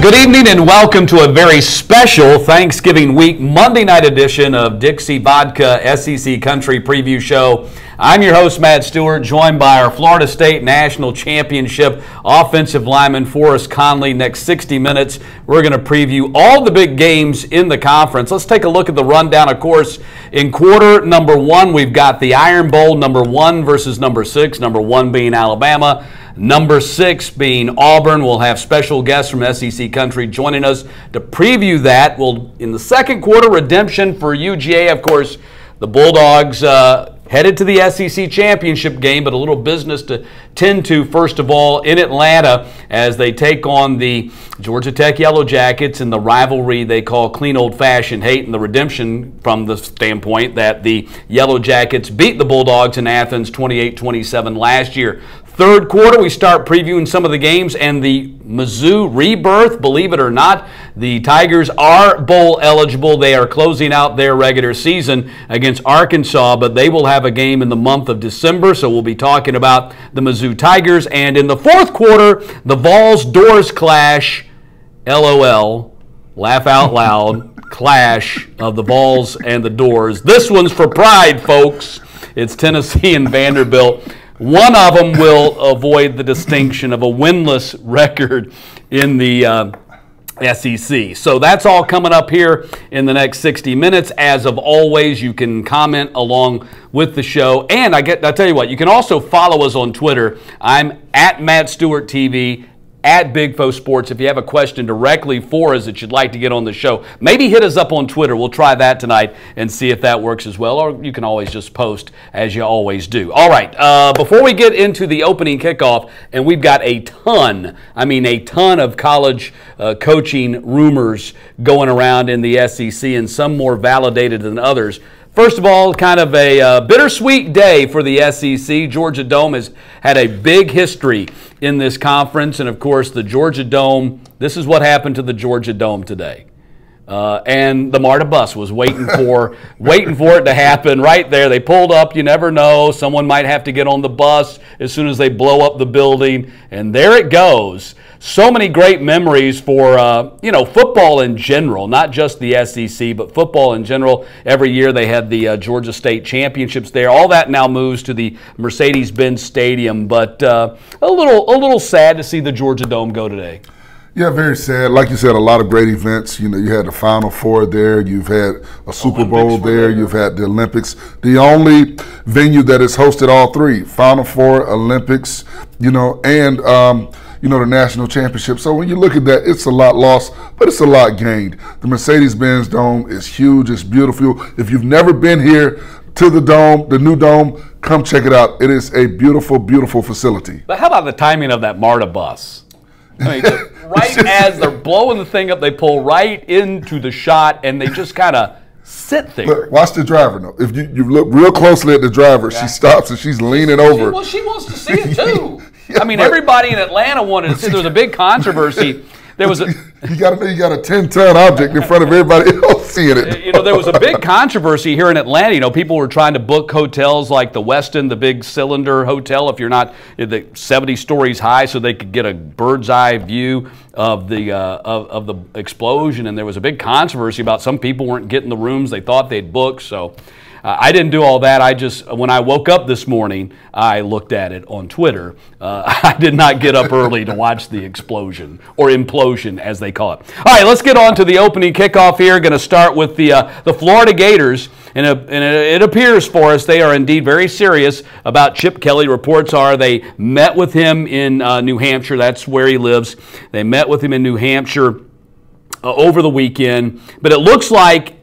Good evening and welcome to a very special Thanksgiving week Monday night edition of Dixie Vodka SEC Country Preview Show. I'm your host, Matt Stewart, joined by our Florida State National Championship offensive lineman, Forrest Conley. Next 60 minutes, we're going to preview all the big games in the conference. Let's take a look at the rundown. Of course, in quarter number one, we've got the Iron Bowl, number 1 versus number 6, number 1 being Alabama. Number 6 being Auburn. We'll have special guests from SEC Country joining us to preview that. We'll, in the second quarter, redemption for UGA. Of course, the Bulldogs headed to the SEC Championship game, but a little business to tend to, first of all, in Atlanta as they take on the Georgia Tech Yellow Jackets in the rivalry they call clean old-fashioned hate, and the redemption from the standpoint that the Yellow Jackets beat the Bulldogs in Athens 28-27 last year. Third quarter, we start previewing some of the games and the Mizzou rebirth. Believe it or not, the Tigers are bowl eligible. They are closing out their regular season against Arkansas, but they will have a game in the month of December, so we'll be talking about the Mizzou Tigers. And in the fourth quarter, the Vols-Doors clash, LOL, laugh out loud, clash of the Vols and the Doors. This one's for pride, folks. It's Tennessee and Vanderbilt. One of them will avoid the distinction of a winless record in the SEC. So that's all coming up here in the next 60 minutes. As of always, you can comment along with the show. And I'll tell you what, you can also follow us on Twitter. I'm at Matt Stewart TV, at Big Fo Sports. If you have a question directly for us that you'd like to get on the show, maybe hit us up on Twitter. We'll try that tonight and see if that works as well. Or you can always just post as you always do. All right, before we get into the opening kickoff, and we've got a ton of college coaching rumors going around in the SEC, and some more validated than others. First of all, kind of a bittersweet day for the SEC. Georgia Dome has had a big history in this conference, and of course the Georgia Dome, this is what happened to the Georgia Dome today. And the MARTA bus was waiting for it to happen right there. They pulled up, you never know. Someone might have to get on the bus as soon as they blow up the building, and there it goes. So many great memories for, football in general, not just the SEC, but football in general. Every year they had the Georgia State Championships there. All that now moves to the Mercedes-Benz Stadium, but a little sad to see the Georgia Dome go today. Yeah, very sad. Like you said, a lot of great events. You know, you had the Final Four there. You've had a Super Bowl there. You've had the Olympics. The only venue that has hosted all three: Final Four, Olympics, and the national championship. So when you look at that, it's a lot lost, but it's a lot gained. The Mercedes-Benz Dome is huge. It's beautiful. If you've never been here to the Dome, the new Dome, come check it out. It is a beautiful, beautiful facility. But how about the timing of that MARTA bus? I mean, right as they're blowing the thing up, they pull right into the shot, and they just kind of sit there. Look, watch the driver, though. If you look real closely at the driver, yeah. She stops and she's leaning over. Well, she wants to see it, too. Yeah, I mean, everybody in Atlanta wanted to see. There was a big controversy. There was you got a 10-ton object in front of everybody else seeing it. There was a big controversy here in Atlanta. People were trying to book hotels like the Westin, the big cylinder hotel, if you're not the 70 stories high, so they could get a bird's eye view of the explosion. And there was a big controversy about some people weren't getting the rooms they thought they'd booked. So I didn't do all that. When I woke up this morning, I looked at it on Twitter. I did not get up early to watch the explosion, or implosion as they call it. All right, let's get on to the opening kickoff here. Going to start with the Florida Gators. And it appears for us they are indeed very serious about Chip Kelly. Reports are they met with him in New Hampshire. That's where he lives. They met with him in New Hampshire over the weekend. But it looks like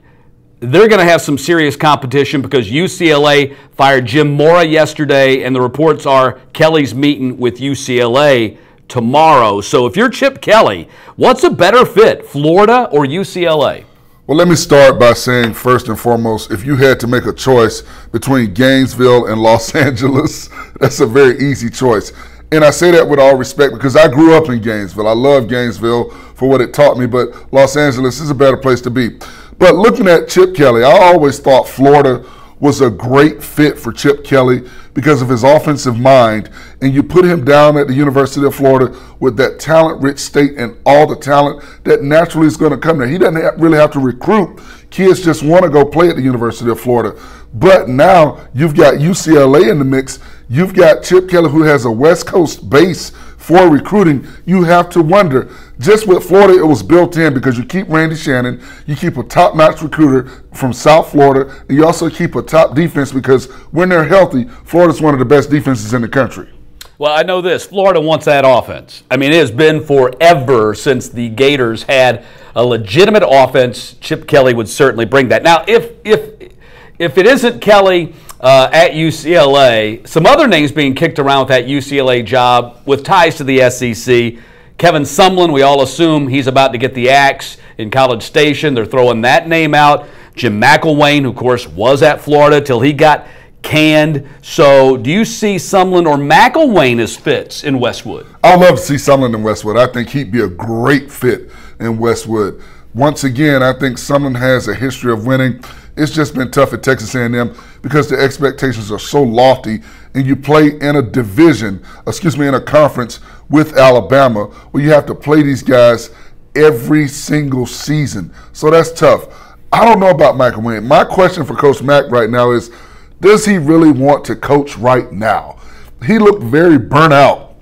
they're going to have some serious competition because UCLA fired Jim Mora yesterday, and the reports are Kelly's meeting with UCLA tomorrow. So if you're Chip Kelly, what's a better fit, Florida or UCLA? Well, let me start by saying, first and foremost, if you had to make a choice between Gainesville and Los Angeles, that's a very easy choice. And I say that with all respect because I grew up in Gainesville. I love Gainesville for what it taught me, but Los Angeles is a better place to be. But looking at Chip Kelly, I always thought Florida was a great fit for Chip Kelly because of his offensive mind, and you put him down at the University of Florida with that talent-rich state and all the talent that naturally is going to come there. He doesn't really have to recruit. Kids just want to go play at the University of Florida. But now you've got UCLA in the mix. You've got Chip Kelly, who has a West Coast base for recruiting. You have to wonder, just with Florida, it was built in because you keep Randy Shannon, you keep a top-notch recruiter from South Florida, and you also keep a top defense because when they're healthy, Florida's one of the best defenses in the country. Well, I know this. Florida wants that offense. I mean, it has been forever since the Gators had a legitimate offense. Chip Kelly would certainly bring that. Now, if it isn't Kelly at UCLA, some other names being kicked around with that UCLA job with ties to the SEC. Kevin Sumlin, we all assume he's about to get the axe in College Station. They're throwing that name out. Jim McElwain, who, of course, was at Florida till he got canned. So do you see Sumlin or McElwain as fits in Westwood? I'd love to see Sumlin in Westwood. I think he'd be a great fit in Westwood. Once again, I think Sumlin has a history of winning. It's just been tough at Texas A&M because the expectations are so lofty, and you play in a division, in a conference with Alabama where you have to play these guys every single season. So that's tough. I don't know about McElwain. My question for Coach Mack right now is, does he really want to coach right now? He looked very burnt out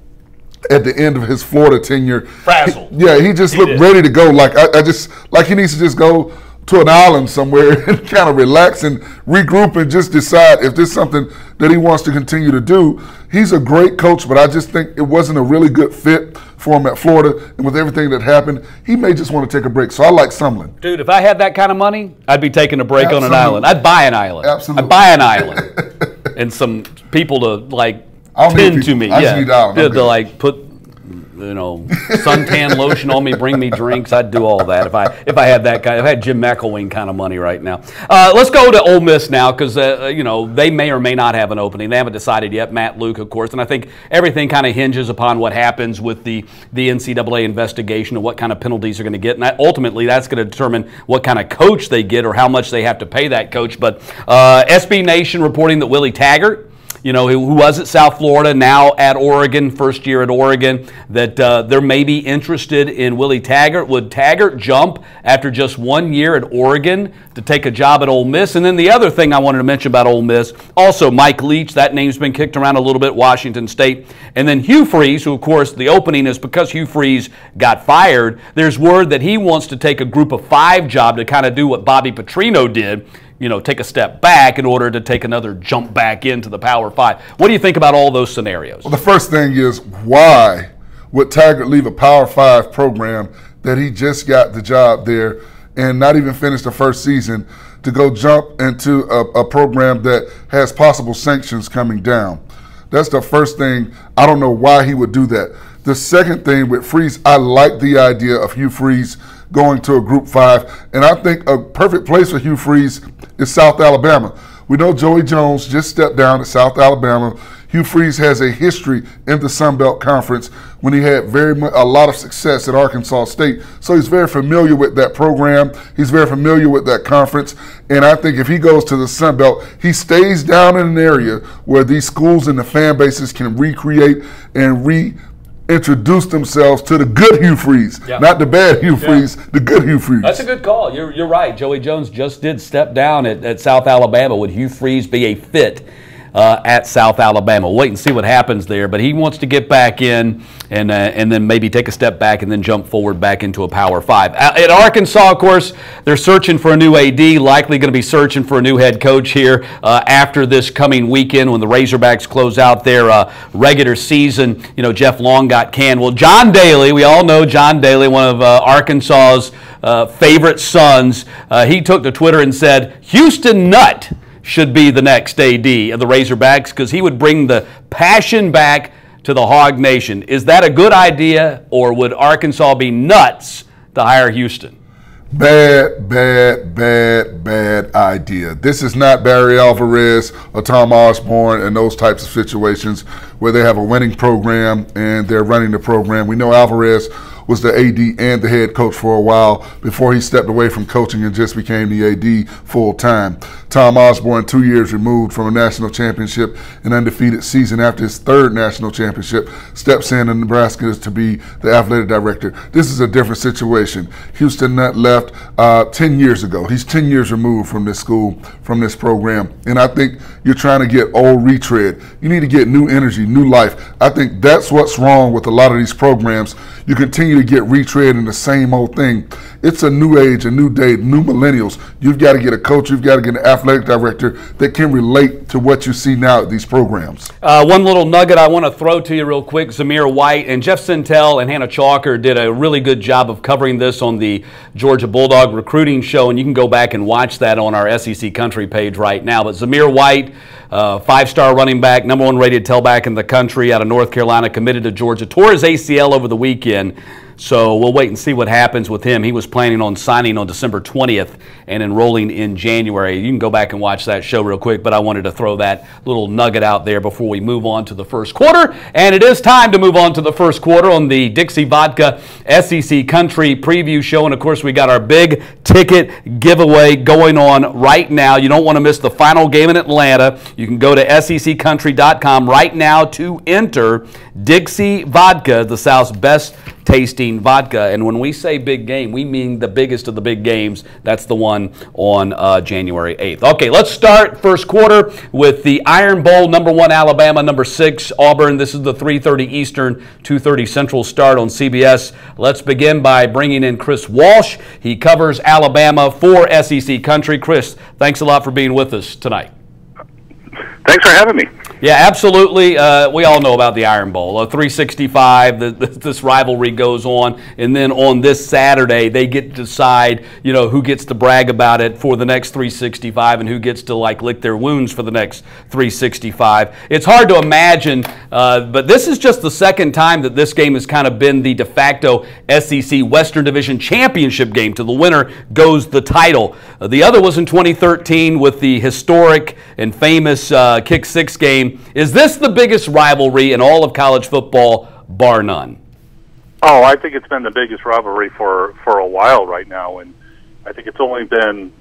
at the end of his Florida tenure. Frazzled. He just looked ready to go. Like he needs to just go to an island somewhere and kind of relax and regroup and just decide if this is something that he wants to continue to do. He's a great coach, but I just think it wasn't a really good fit for him at Florida. And with everything that happened, he may just want to take a break. So I like Sumlin. Dude, if I had that kind of money, I'd be taking a break on an island. I'd buy an island. Absolutely. I'd buy an island and some people to tend to me. To like put suntan lotion on me, bring me drinks. I'd do all that if I had that kind. If I had Jim McElwain kind of money right now. Let's go to Ole Miss now because they may or may not have an opening. They haven't decided yet. Matt Luke, of course, and I think everything kind of hinges upon what happens with the NCAA investigation and what kind of penalties are going to get, and ultimately that's going to determine what kind of coach they get or how much they have to pay that coach. But SB Nation reporting that Willie Taggart, who was at South Florida, now at Oregon, first year at Oregon, that they're maybe interested in Willie Taggart. Would Taggart jump after just 1 year at Oregon to take a job at Ole Miss? And then the other thing I wanted to mention about Ole Miss, also Mike Leach, that name's been kicked around a little bit, Washington State. And then Hugh Freeze, who of course the opening is because Hugh Freeze got fired. There's word that he wants to take a group of 5 job to kind of do what Bobby Petrino did, take a step back in order to take another jump back into the Power 5. What do you think about all those scenarios? Well, the first thing is, why would Taggart leave a Power 5 program that he just got the job there and not even finish the first season to go jump into a program that has possible sanctions coming down? That's the first thing. I don't know why he would do that. The second thing with Freeze, I like the idea of Hugh Freeze going to a Group 5, and I think a perfect place for Hugh Freeze is South Alabama. We know Joey Jones just stepped down at South Alabama. Hugh Freeze has a history in the Sun Belt Conference when he had a lot of success at Arkansas State. So he's very familiar with that program. He's very familiar with that conference. And I think if he goes to the Sun Belt, he stays down in an area where these schools and the fan bases can recreate and reintroduce themselves to the good Hugh Freeze, not the bad Hugh Freeze, the good Hugh Freeze. That's a good call. You're right. Joey Jones just did step down at South Alabama. Would Hugh Freeze be a fit at South Alabama? We'll wait and see what happens there, but he wants to get back in and then maybe take a step back and then jump forward back into a Power 5. At Arkansas, of course, they're searching for a new AD, likely going to be searching for a new head coach here after this coming weekend when the Razorbacks close out their regular season. Jeff Long got canned. Well, John Daly, we all know John Daly, one of Arkansas's favorite sons, he took to Twitter and said, Houston Nutt should be the next AD of the Razorbacks because he would bring the passion back to the Hog Nation. Is that a good idea, or would Arkansas be nuts to hire Houston? Bad idea. This is not Barry Alvarez or Tom Osborne and those types of situations where they have a winning program and they're running the program. We know Alvarez was the AD and the head coach for a while before he stepped away from coaching and just became the AD full time. Tom Osborne, 2 years removed from a national championship and undefeated season after his third national championship, steps in Nebraska to be the athletic director. This is a different situation. Houston Nutt left 10 years ago. He's 10 years removed from this school, from this program. And I think you're trying to get old retread. You need to get new energy, new life. I think that's what's wrong with a lot of these programs. You continue to get retread in the same old thing. It's a new age, a new day, new millennials. You've got to get a coach, you've got to get an athletic director that can relate to what you see now at these programs. One little nugget I want to throw to you real quick. Zamir White and Jeff Sintel and Hannah Chalker did a really good job of covering this on the Georgia Bulldog Recruiting Show, and you can go back and watch that on our SEC Country page right now. But Zamir White, five-star running back, #1 rated tailback in the country out of North Carolina, committed to Georgia, tore his ACL over the weekend. So we'll wait and see what happens with him. He was planning on signing on December 20th and enrolling in January. You can go back and watch that show real quick, but I wanted to throw that little nugget out there before we move on to the first quarter. And it is time to move on to the first quarter on the Dixie Vodka SEC Country Preview Show. And, of course, we got our big ticket giveaway going on right now. You don't want to miss the final game in Atlanta. You can go to seccountry.com right now to enter Dixie Vodka, the South's best tasting vodka. And when we say big game, we mean the biggest of the big games. That's the one on January 8th. Okay, let's start first quarter with the Iron Bowl, #1 Alabama, #6 Auburn. This is the 3:30 Eastern, 2:30 Central start on CBS. Let's begin by bringing in Chris Walsh. He covers Alabama for SEC Country. Chris, thanks a lot for being with us tonight. Thanks for having me. Yeah, absolutely. We all know about the Iron Bowl. 365, this rivalry goes on. And then on this Saturday, they get to decide, who gets to brag about it for the next 365 and who gets to, lick their wounds for the next 365. It's hard to imagine, but this is just the second time that this game has kind of been the de facto SEC Western Division Championship game. To the winner goes the title. The other was in 2013 with the historic and famous Kick 6 game. Is this the biggest rivalry in all of college football, bar none? Oh, I think it's been the biggest rivalry for a while right now, and I think it's only been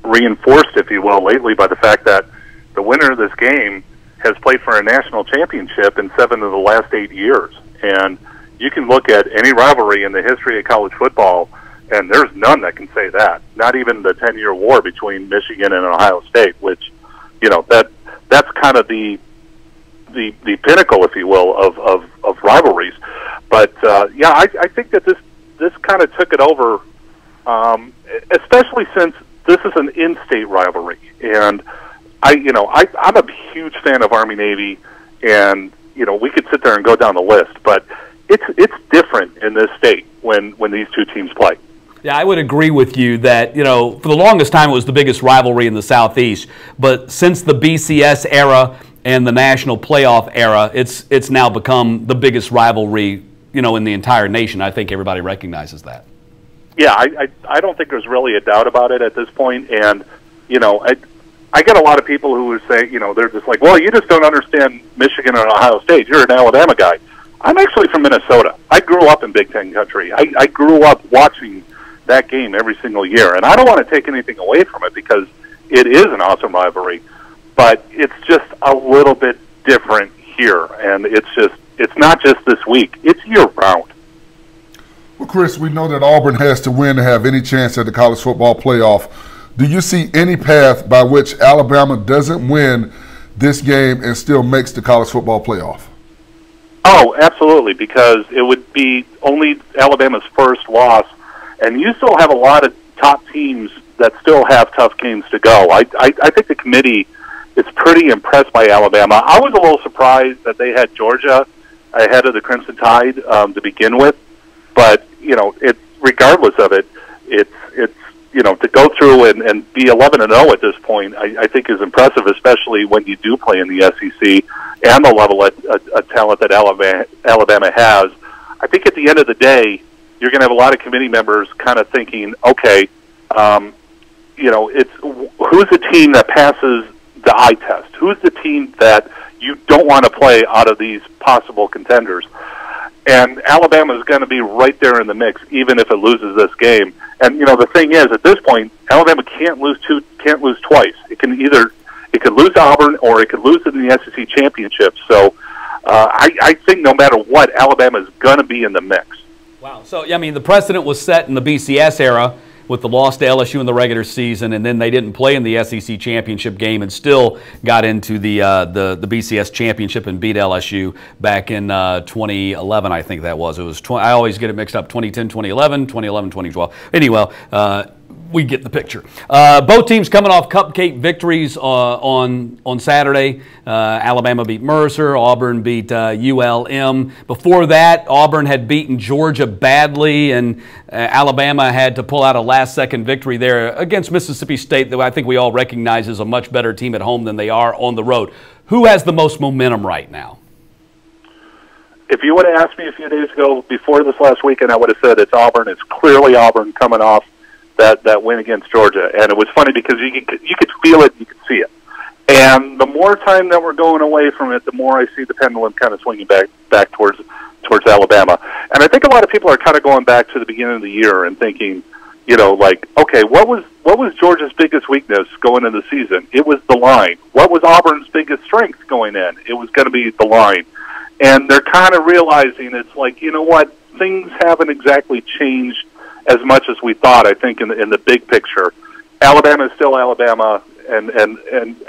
reinforced, if you will, lately by the fact that the winner of this game has played for a national championship in 7 of the last 8 years. And you can look at any rivalry in the history of college football, and there's none that can say that. Not even the 10-year war between Michigan and Ohio State, which, that's kind of the pinnacle, if you will, of rivalries. But I think that this kind of took it over, especially since this is an in-state rivalry. And I'm a huge fan of Army Navy, and we could sit there and go down the list, but it's different in this state when these two teams play. Yeah, I would agree with you that, for the longest time it was the biggest rivalry in the Southeast. But since the BCS era and the national playoff era, it's now become the biggest rivalry, in the entire nation. I think everybody recognizes that. Yeah, I don't think there's really a doubt about it at this point. And, I get a lot of people who would say, they're just like, well, you just don't understand Michigan and Ohio State. You're an Alabama guy. I'm actually from Minnesota. I grew up in Big Ten country. I grew up watching that game every single year, and I don't want to take anything away from it because it is an awesome rivalry, but it's just a little bit different here, and it's not just this week, it's year round. Well, Chris, we know that Auburn has to win to have any chance at the college football playoff. Do you see any path by which Alabama doesn't win this game and still makes the college football playoff? Oh, absolutely, because it would be only Alabama's first loss. And you still have a lot of top teams that still have tough games to go. I think the committee is pretty impressed by Alabama. I was a little surprised that they had Georgia ahead of the Crimson Tide to begin with. But, regardless of it, it's to go through and be 11-0 at this point, I think is impressive, especially when you do play in the SEC and the level of talent that Alabama has. I think at the end of the day, you're going to have a lot of committee members kind of thinking, okay, it's who's the team that passes the eye test? Who's the team that you don't want to play out of these possible contenders? And Alabama is going to be right there in the mix, even if it loses this game. And the thing is, at this point, Alabama can't lose twice. It could lose to Auburn, or it could lose in the SEC championship. So I think no matter what, Alabama is going to be in the mix. Wow. So I mean, the precedent was set in the BCS era with the loss to LSU in the regular season, and then they didn't play in the SEC championship game and still got into the BCS championship and beat LSU back in 2011, I think that was. It was I always get it mixed up, 2010, 2011, 2011, 2012. Anyway, we get the picture. Both teams coming off cupcake victories on Saturday. Alabama beat Mercer. Auburn beat ULM. Before that, Auburn had beaten Georgia badly, and Alabama had to pull out a last-second victory there against Mississippi State, that I think we all recognize is a much better team at home than they are on the road. Who has the most momentum right now? If you would have asked me a few days ago before this last weekend, I would have said it's Auburn. It's clearly Auburn coming off that win against Georgia. And it was funny because you could feel it, you could see it. And the more time that we're going away from it, the more I see the pendulum kind of swinging back towards Alabama. And I think a lot of people are kind of going back to the beginning of the year and thinking, like, okay, what was Georgia's biggest weakness going into the season? It was the line. What was Auburn's biggest strength going in? It was going to be the line. And they're kind of realizing it's like, you know what, things haven't exactly changed as much as we thought. I think in the big picture, Alabama is still Alabama, and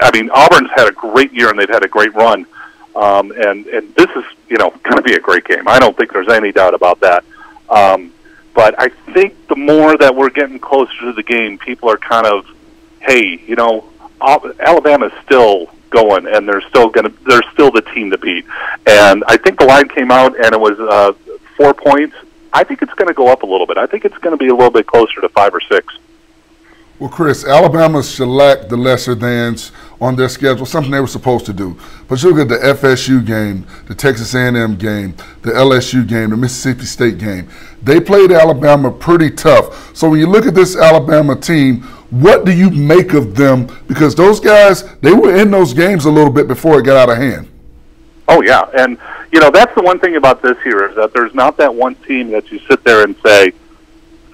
I mean, Auburn's had a great year and they've had a great run, and this is going to be a great game. I don't think there's any doubt about that. But I think the more that we're getting closer to the game, people are kind of, hey, Alabama's still going, and they're still the team to beat. And I think the line came out and it was 4 points. I think it's going to go up a little bit. I think it's going to be a little bit closer to 5 or 6. Well, Chris, Alabama shellacked the lesser thans on their schedule, something they were supposed to do. But you look at the FSU game, the Texas A&M game, the LSU game, the Mississippi State game. They played Alabama pretty tough. So when you look at this Alabama team, what do you make of them? Because those guys, they were in those games a little bit before it got out of hand. Oh, yeah. And, that's the one thing about this here is that there's not that one team that you sit there and say,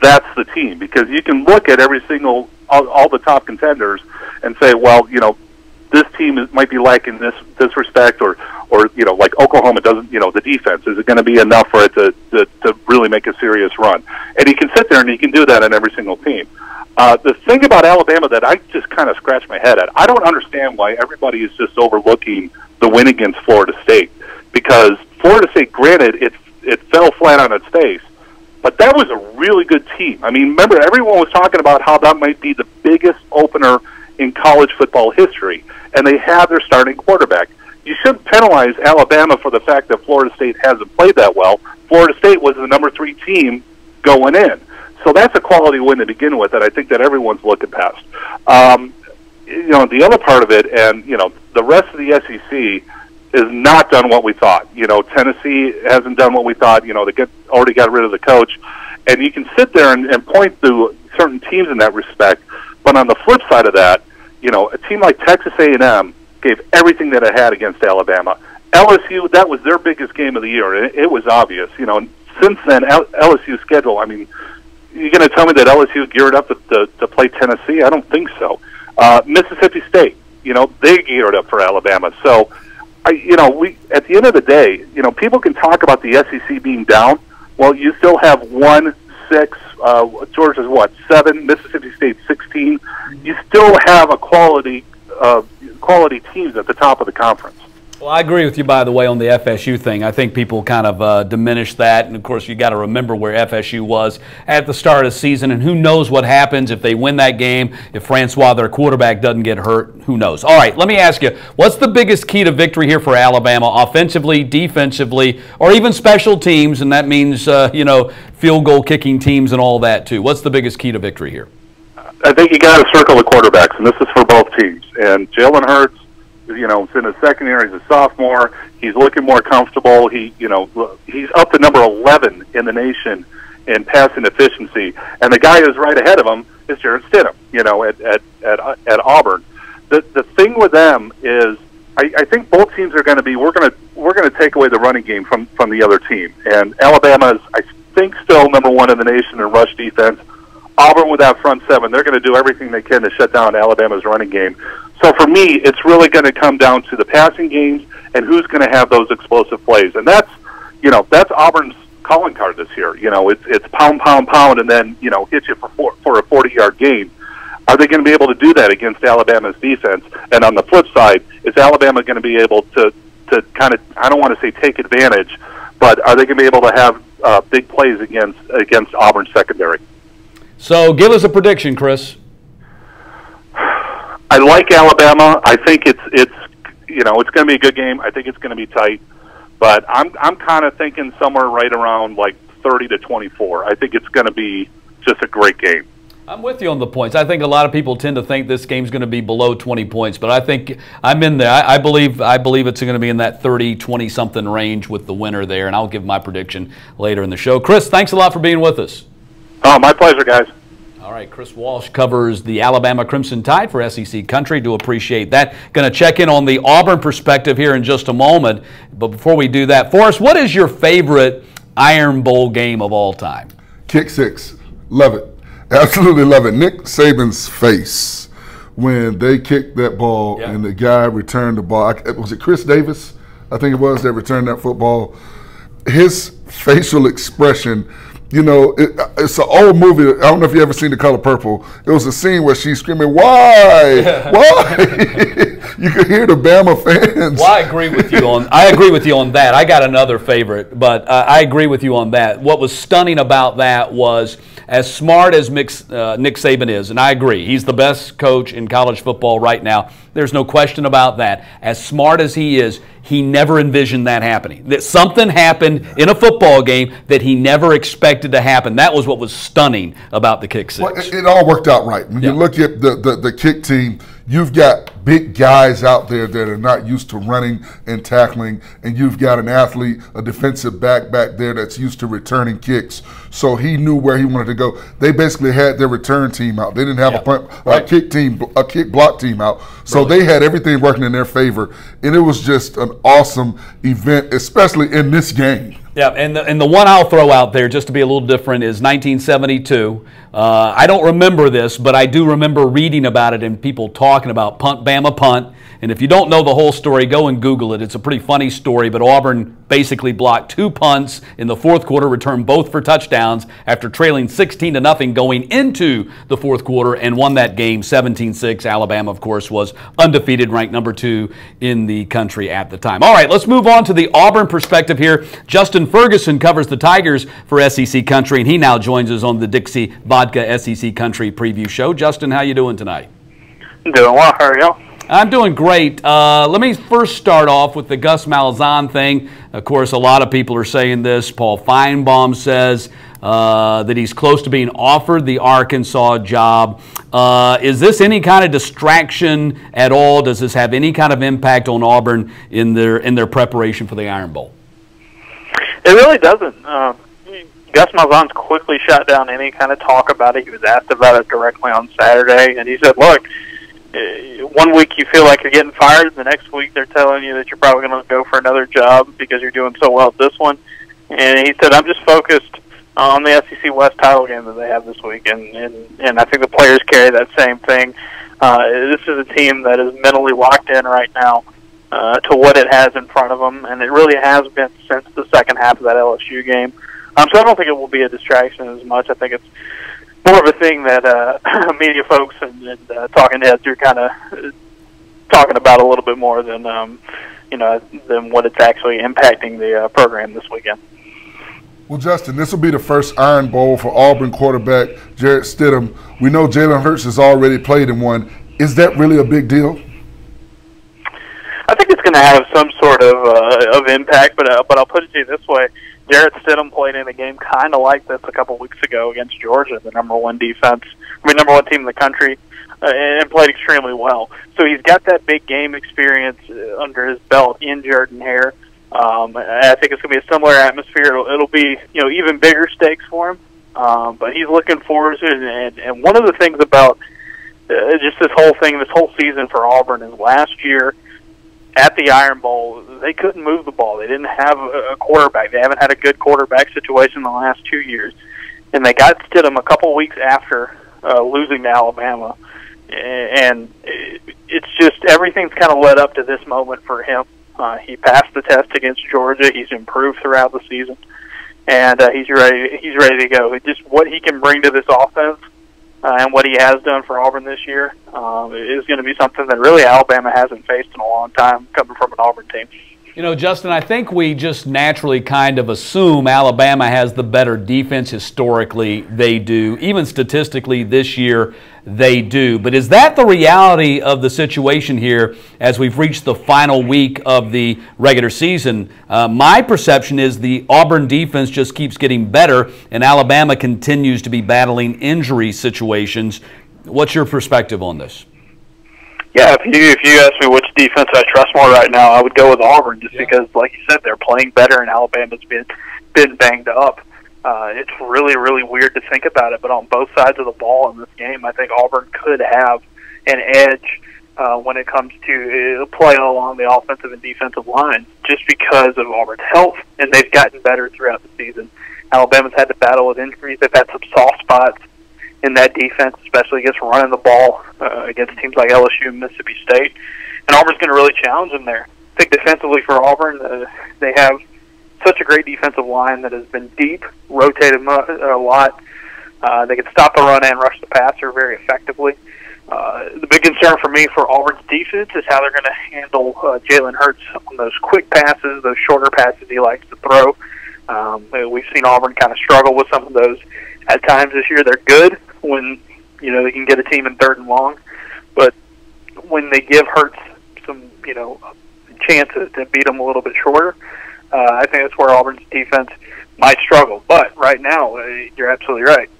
that's the team. Because you can look at all the top contenders and say, well, this team might be lacking this respect, or like Oklahoma doesn't, the defense, is it going to be enough for it to really make a serious run? And you can sit there and you can do that on every single team. The thing about Alabama that I just kind of scratch my head at, I don't understand why everybody is just overlooking the win against Florida State, because Florida State, granted, it fell flat on its face, but that was a really good team. I mean, remember, everyone was talking about how that might be the biggest opener in college football history, and they have their starting quarterback. You shouldn't penalize Alabama for the fact that Florida State hasn't played that well. Florida State was the number 3 team going in. So that's a quality win to begin with that I think that everyone's looking past. The other part of it, and, the rest of the SEC is not done what we thought. Tennessee hasn't done what we thought. They already got rid of the coach. And you can sit there and point to certain teams in that respect. But on the flip side of that, a team like Texas A&M gave everything that it had against Alabama. LSU, that was their biggest game of the year. It was obvious. Since then, LSU's schedule, I mean, you're going to tell me that LSU geared up to play Tennessee? I don't think so. Mississippi State, they geared up for Alabama. So, we at the end of the day, people can talk about the SEC being down. Well, you still have 1, 6, Georgia's 7, Mississippi State 16. You still have a quality teams at the top of the conference. Well, I agree with you, by the way, on the FSU thing. I think people kind of diminish that. And, of course, you got to remember where FSU was at the start of the season. And who knows what happens if they win that game, if Francois, their quarterback, doesn't get hurt. Who knows? All right, let me ask you, what's the biggest key to victory here for Alabama, offensively, defensively, or even special teams? And that means, field goal kicking teams and all that, too. What's the biggest key to victory here? I think you got to circle the quarterbacks, and this is for both teams. And Jalen Hurts, is in his second year. He's a sophomore. He's looking more comfortable. He's up to number 11 in the nation in passing efficiency. And the guy who's right ahead of him is Jarrett Stidham, at Auburn. The thing with them is I think both teams are going to be. We're going to take away the running game from the other team, and Alabama is, I think, still number one in the nation in rush defense. Auburn with that front seven, they're going to do everything they can to shut down Alabama's running game. So for me, it's really going to come down to the passing games and who's going to have those explosive plays, and that's Auburn's calling card this year. It's pound, pound, pound, and then hit you for a 40-yard gain. Are they going to be able to do that against Alabama's defense? And on the flip side, is Alabama going to be able to kind of, I don't want to say take advantage, but are they going to be able to have big plays against Auburn's secondary? So give us a prediction, Chris. I like Alabama. I think it's going to be a good game. I think it's going to be tight, but I'm kind of thinking somewhere right around like 30-24. I think it's going to be just a great game. I'm with you on the points. I think a lot of people tend to think this game's going to be below 20 points, but I think I'm in there. I believe it's going to be in that 30, 20-something range with the winner there, and I'll give my prediction later in the show. Chris, thanks a lot for being with us. Oh, my pleasure, guys. All right, Chris Walsh covers the Alabama Crimson Tide for SEC Country. Do appreciate that. Going to check in on the Auburn perspective here in just a moment, but before we do that, Forrest, what is your favorite Iron Bowl game of all time? Kick six. Love it. Absolutely love it. Nick Saban's face when they kicked that ball and the guy returned the ball. Was it Chris Davis? I think it was that returned that football. His facial expression, it's an old movie. I don't know if you ever seen The Color Purple. It was a scene where she's screaming, "Why? Why?" You could hear the Bama fans. Well, I agree with you on that. I got another favorite, but I agree with you on that. What was stunning about that was, as smart as Nick Saban is, and I agree, he's the best coach in college football right now. There's no question about that. As smart as he is, he never envisioned that happening. That something happened in a football game that he never expected to happen. That was what was stunning about the kick six. Well, it all worked out right. When you look at the kick team, you've got big guys out there that are not used to running and tackling, and you've got an athlete, a defensive back there that's used to returning kicks. So he knew where he wanted to go. They basically had their return team out. They didn't have a kick block team out. So they had everything working in their favor, and it was just an awesome event, especially in this game. Yeah, and the one I'll throw out there, just to be a little different, is 1972. I don't remember this, but I do remember reading about it and people talking about punt, Bama punt. And if you don't know the whole story, go and Google it. It's a pretty funny story, but Auburn basically blocked 2 punts in the fourth quarter, returned both for touchdowns after trailing 16-0 going into the fourth quarter, and won that game 17-6. Alabama, of course, was undefeated, ranked number 2 in the country at the time. All right, let's move on to the Auburn perspective here. Justin Ferguson covers the Tigers for SEC Country, and he now joins us on the Dixie Vodka SEC Country preview show. Justin, how you doing tonight? Doing well. How are y'all? I'm doing great. Let me first start off with the Gus Malzahn thing. Of course, a lot of people are saying this. Paul Feinbaum says that he's close to being offered the Arkansas job. Is this any kind of distraction at all? Does this have any kind of impact on Auburn in their preparation for the Iron Bowl? It really doesn't. Gus Malzahn's quickly shut down any kind of talk about it. He was asked about it directly on Saturday, and he said, look, 1 week you feel like you're getting fired, the next week they're telling you that you're probably going to go for another job because you're doing so well at this one. And he said, I'm just focused on the SEC West title game that they have this week, and I think the players carry that same thing. This is a team that is mentally locked in right now to what it has in front of them, and it really has been since the second half of that LSU game. So I don't think it will be a distraction as much. I think it's more of a thing that media folks and talking heads are kind of talking about a little bit more than than what it's actually impacting the program this weekend. Well, Justin, this will be the first Iron Bowl for Auburn quarterback Jarrett Stidham. We know Jalen Hurts has already played in one. Is that really a big deal? I think it's going to have some sort of impact, but I'll put it to you this way. Jarrett Stidham played in a game kind of like this a couple weeks ago against Georgia, the number one team in the country, and played extremely well. So he's got that big game experience under his belt in Jordan-Hare. I think it's going to be a similar atmosphere. It'll be even bigger stakes for him, but he's looking forward to it. And one of the things about just this whole season for Auburn is last year at the Iron Bowl, they couldn't move the ball. They didn't have a quarterback. They haven't had a good quarterback situation in the last 2 years. And they got Stidham a couple weeks after losing to Alabama. And it's just everything's kind of led up to this moment for him. He passed the test against Georgia. He's improved throughout the season. And he's ready to go. Just what he can bring to this offense and what he has done for Auburn this year is going to be something that really Alabama hasn't faced in a long time, coming from an Auburn team. You know, Justin, I think we just naturally kind of assume Alabama has the better defense historically. They do. Even statistically this year, they do. But is that the reality of the situation here as we've reached the final week of the regular season? My perception is the Auburn defense just keeps getting better, and Alabama continues to be battling injury situations. What's your perspective on this? Yeah, if you ask me which defense I trust more right now, I would go with Auburn just because, like you said, they're playing better and Alabama's been banged up. It's really, really weird to think about it, but on both sides of the ball in this game, I think Auburn could have an edge when it comes to playing along the offensive and defensive line just because of Auburn's health, and they've gotten better throughout the season. Alabama's had to battle with injuries. They've had some soft spots in that defense, especially against running the ball against teams like LSU and Mississippi State. And Auburn's going to really challenge them there. I think defensively for Auburn, they have such a great defensive line that has been deep, rotated a lot. They can stop the run and rush the passer very effectively. The big concern for me for Auburn's defense is how they're going to handle Jalen Hurts on those quick passes, those shorter passes he likes to throw. We've seen Auburn kind of struggle with some of those at times this year. They're good when they can get a team in 3rd and long, but when they give Hurts some chances to beat them a little bit shorter, I think that's where Auburn's defense might struggle. But right now, you're absolutely right.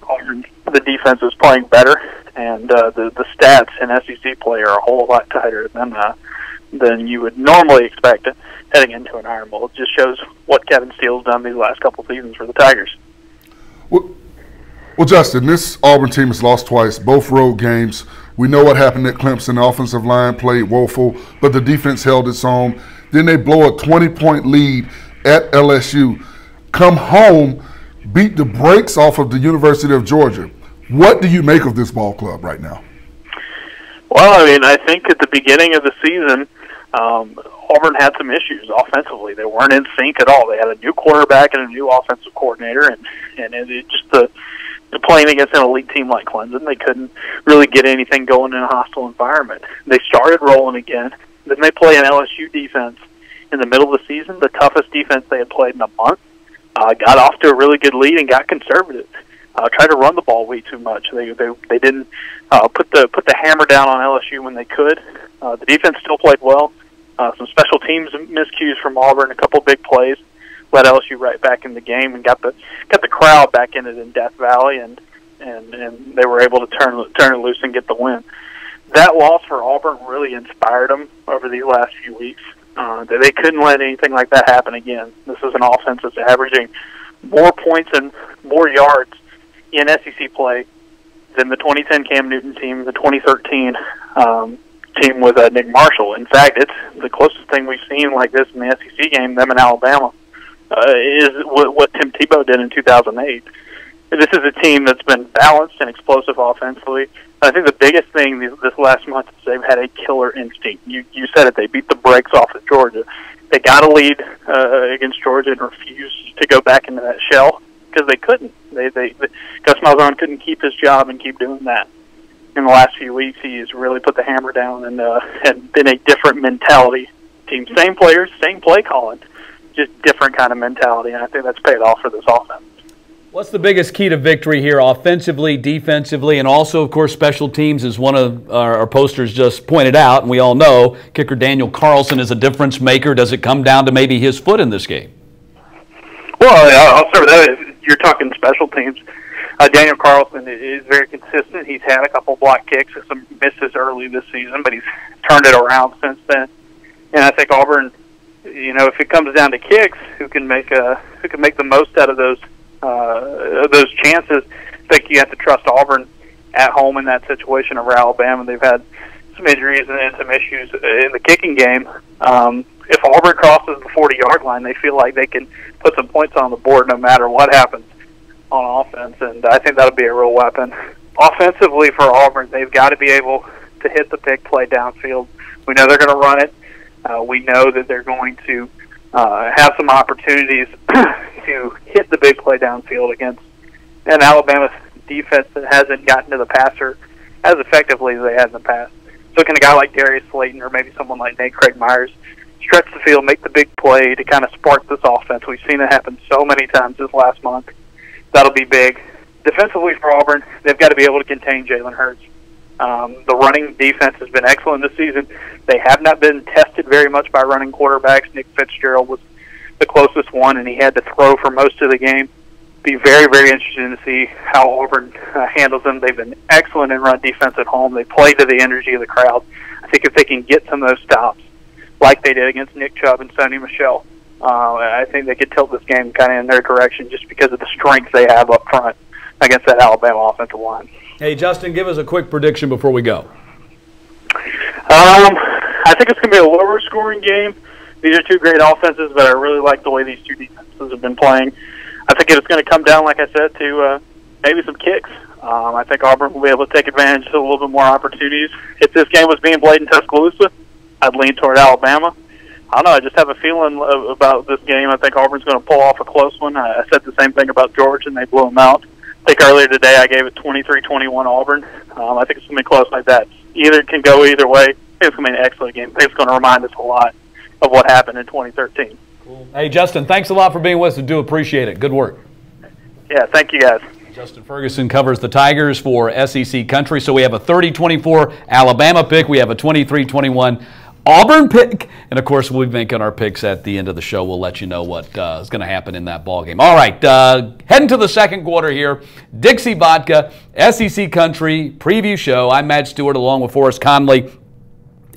The defense is playing better, and the stats in SEC play are a whole lot tighter than you would normally expect heading into an Iron Bowl. It just shows what Kevin Steele's done these last couple seasons for the Tigers. Well, Justin, this Auburn team has lost twice, both road games. We know what happened at Clemson. The offensive line played woeful, but the defense held its own. Then they blow a 20-point lead at LSU, come home, beat the brakes off of the University of Georgia. What do you make of this ball club right now? Well, I mean, I think at the beginning of the season, Auburn had some issues offensively. They weren't in sync at all. They had a new quarterback and a new offensive coordinator, and it just the playing against an elite team like Clemson, they couldn't really get anything going in a hostile environment. They started rolling again. Then they play an LSU defense in the middle of the season, the toughest defense they had played in a month. Got off to a really good lead and got conservative. Tried to run the ball way too much. They didn't put the hammer down on LSU when they could. The defense still played well. Some special teams miscues from Auburn, a couple big plays, let LSU right back in the game and got the crowd back in it in Death Valley, and they were able to turn it loose and get the win. That loss for Auburn really inspired them over these last few weeks. They couldn't let anything like that happen again. This is an offense that's averaging more points and more yards in SEC play than the 2010 Cam Newton team, the 2013 team with Nick Marshall. In fact, it's the closest thing we've seen like this in the SEC game, them in Alabama, is what Tim Tebow did in 2008. This is a team that's been balanced and explosive offensively. I think the biggest thing this last month is they've had a killer instinct. You said it. They beat the brakes off of Georgia. They got a lead against Georgia and refused to go back into that shell because they couldn't. Gus Malzahn couldn't keep his job and keep doing that. In the last few weeks, he's really put the hammer down and had been a different mentality team. Same players, same play calling, just different kind of mentality, and I think that's paid off for this offense. What's the biggest key to victory here, offensively, defensively, and also, of course, special teams, as one of our posters just pointed out, and we all know kicker Daniel Carlson is a difference maker. Does it come down to maybe his foot in this game? Well, I'll start with that. You're talking special teams. Daniel Carlson is very consistent. He's had a couple block kicks and some misses early this season, but he's turned it around since then. And I think Auburn, if it comes down to kicks, who can make the most out of those chances, I think you have to trust Auburn at home in that situation over Alabama. They've had some injuries and some issues in the kicking game. If Auburn crosses the 40-yard line, they feel like they can put some points on the board no matter what happens on offense, and I think that'll be a real weapon. Offensively for Auburn, they've got to be able to hit the big play downfield. We know they're going to run it. We know that they're going to have some opportunities to hit the big play downfield against an Alabama defense that hasn't gotten to the passer as effectively as they had in the past. So can a guy like Darius Slayton or maybe someone like Nate Craig Myers stretch the field, make the big play to kind of spark this offense? We've seen it happen so many times this last month. That'll be big. Defensively for Auburn, they've got to be able to contain Jalen Hurts. The running defense has been excellent this season. They have not been tested very much by running quarterbacks. Nick Fitzgerald was the closest one, and he had to throw for most of the game. Be very, very interesting to see how Auburn handles them. They've been excellent in run defense at home. They play to the energy of the crowd. I think if they can get some of those stops, like they did against Nick Chubb and Sony Michel, I think they could tilt this game kind of in their direction just because of the strength they have up front against that Alabama offensive line. Hey, Justin, give us a quick prediction before we go. I think it's going to be a lower scoring game. These are two great offenses, but I really like the way these two defenses have been playing. I think it's going to come down, like I said, to maybe some kicks. I think Auburn will be able to take advantage of a little bit more opportunities. If this game was being played in Tuscaloosa, I'd lean toward Alabama. I don't know. I just have a feeling about this game. I think Auburn's going to pull off a close one. I said the same thing about Georgia, and they blew them out. I think earlier today I gave it 23-21 Auburn. I think it's going to be close like that. Either can go either way. I think it's going to be an excellent game. I think it's going to remind us a lot of what happened in 2013. Cool. Hey, Justin, thanks a lot for being with us. I do appreciate it. Good work. Yeah, thank you, guys. Justin Ferguson covers the Tigers for SEC Country. So we have a 30-24 Alabama pick. We have a 23-21 Auburn pick. And, of course, we'll be making our picks at the end of the show. We'll let you know what is going to happen in that ballgame. All right, heading to the second quarter here. Dixie Vodka, SEC Country preview show. I'm Matt Stewart along with Forrest Conley.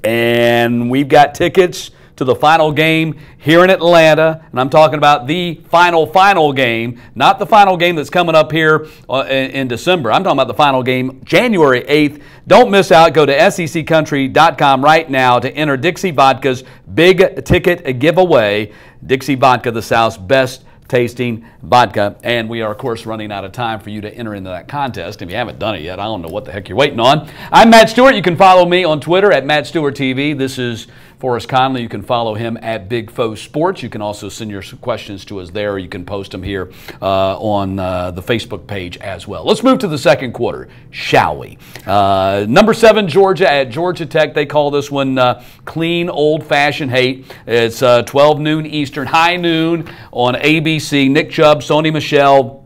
And we've got tickets to the final game here in Atlanta, and I'm talking about the final game, not the final game that's coming up here in December. I'm talking about the final game, January 8th. Don't miss out. Go to seccountry.com right now to enter Dixie Vodka's big ticket giveaway. Dixie Vodka, the South's best tasting vodka, and we are of course running out of time for you to enter into that contest. If you haven't done it yet, I don't know what the heck you're waiting on. I'm Matt Stewart. You can follow me on Twitter at MattStewartTV. This is Forrest Conley. You can follow him at Big Foe Sports. You can also send your questions to us there, or you can post them here on the Facebook page as well. Let's move to the second quarter, shall we? Number 7 Georgia at Georgia Tech. They call this one clean old-fashioned hate. It's 12 noon Eastern, high noon on ABC. Nick Chubb, Sony Michel,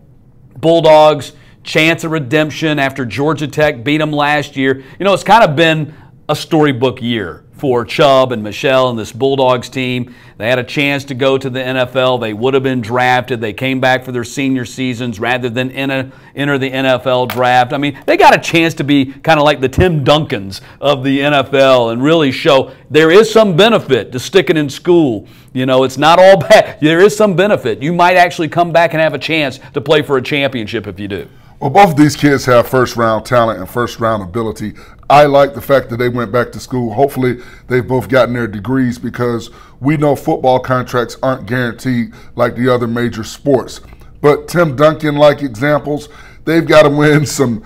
Bulldogs, chance of redemption after Georgia Tech beat them last year. You know, it's kind of been a storybook year for Chubb and Michel and this Bulldogs team. They had a chance to go to the NFL. They would have been drafted. They came back for their senior seasons rather than enter the NFL draft. I mean, they got a chance to be kind of like the Tim Duncans of the NFL and really show there is some benefit to sticking in school. You know, it's not all bad. There is some benefit. You might actually come back and have a chance to play for a championship if you do. Well, both of these kids have first-round talent and first-round ability. I like the fact that they went back to school. Hopefully, they've both gotten their degrees because we know football contracts aren't guaranteed like the other major sports. But Tim Duncan-like examples, they've got to win some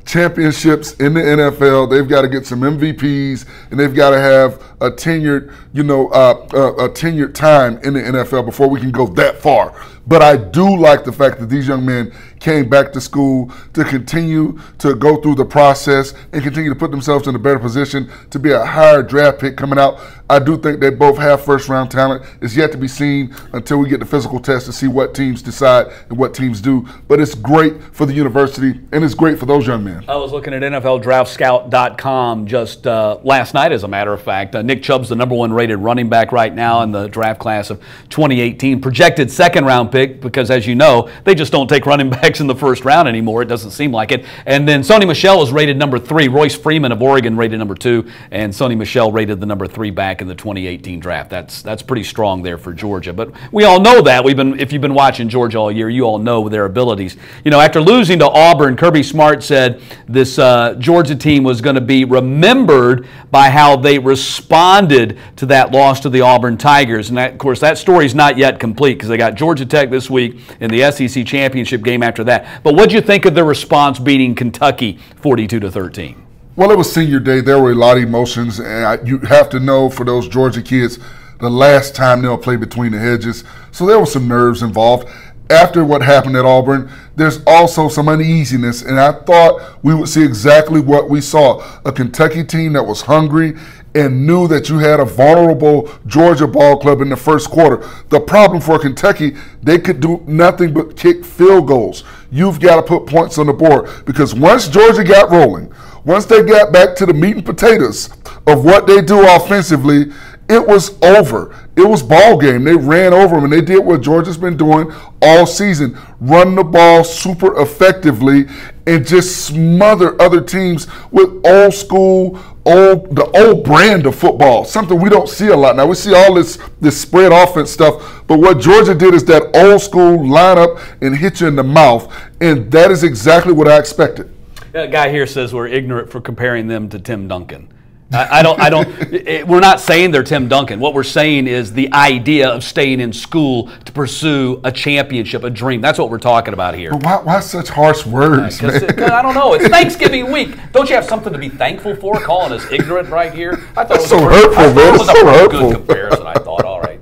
championships in the NFL. They've got to get some MVPs, and they've got to have a tenured, a tenured time in the NFL before we can go that far. But I do like the fact that these young men came back to school to continue to go through the process and continue to put themselves in a better position to be a higher draft pick coming out. I do think they both have first-round talent. It's yet to be seen until we get the physical test to see what teams decide and what teams do. But it's great for the university, and it's great for those young men. I was looking at NFLDraftScout.com just last night, as a matter of fact. Nick Chubb's the #1 rated running back right now in the draft class of 2018. Projected second-round pick because, as you know, they just don't take running backs in the first round anymore. It doesn't seem like it. And then Sony Michel is rated #3. Royce Freeman of Oregon rated #2. And Sony Michel rated the #3 back in the 2018 draft. That's pretty strong there for Georgia. But we all know that. If you've been watching Georgia all year, you all know their abilities. You know, after losing to Auburn, Kirby Smart said, this Georgia team was going to be remembered by how they responded to that loss to the Auburn Tigers. And, of course, that story's not yet complete because they got Georgia Tech this week in the SEC championship game after that. But what did you think of the response beating Kentucky 42-13? Well, it was senior day. There were a lot of emotions, and you have to know for those Georgia kids, the last time they'll play between the hedges. So there was some nerves involved. After what happened at Auburn, there's also some uneasiness, and I thought we would see exactly what we saw. A Kentucky team that was hungry and knew that you had a vulnerable Georgia ball club in the first quarter. The problem for Kentucky, they could do nothing but kick field goals. You've got to put points on the board because once Georgia got rolling, once they got back to the meat and potatoes of what they do offensively, it was over. It was ball game. They ran over them, and they did what Georgia's been doing all season, run the ball super effectively and just smother other teams with old school, the old brand of football, something we don't see a lot now. We see all this spread offense stuff, but what Georgia did is that old school line up and hit you in the mouth, and that is exactly what I expected. A guy here says we're ignorant for comparing them to Tim Duncan. We're not saying they're Tim Duncan. What we're saying is the idea of staying in school to pursue a championship, a dream. That's what we're talking about here. But why such harsh words, man? Because I don't know. It's Thanksgiving week. Don't you have something to be thankful for, calling us ignorant right here? I thought it was so hurtful, man. It's so hurtful. Good comparison, I thought. All right.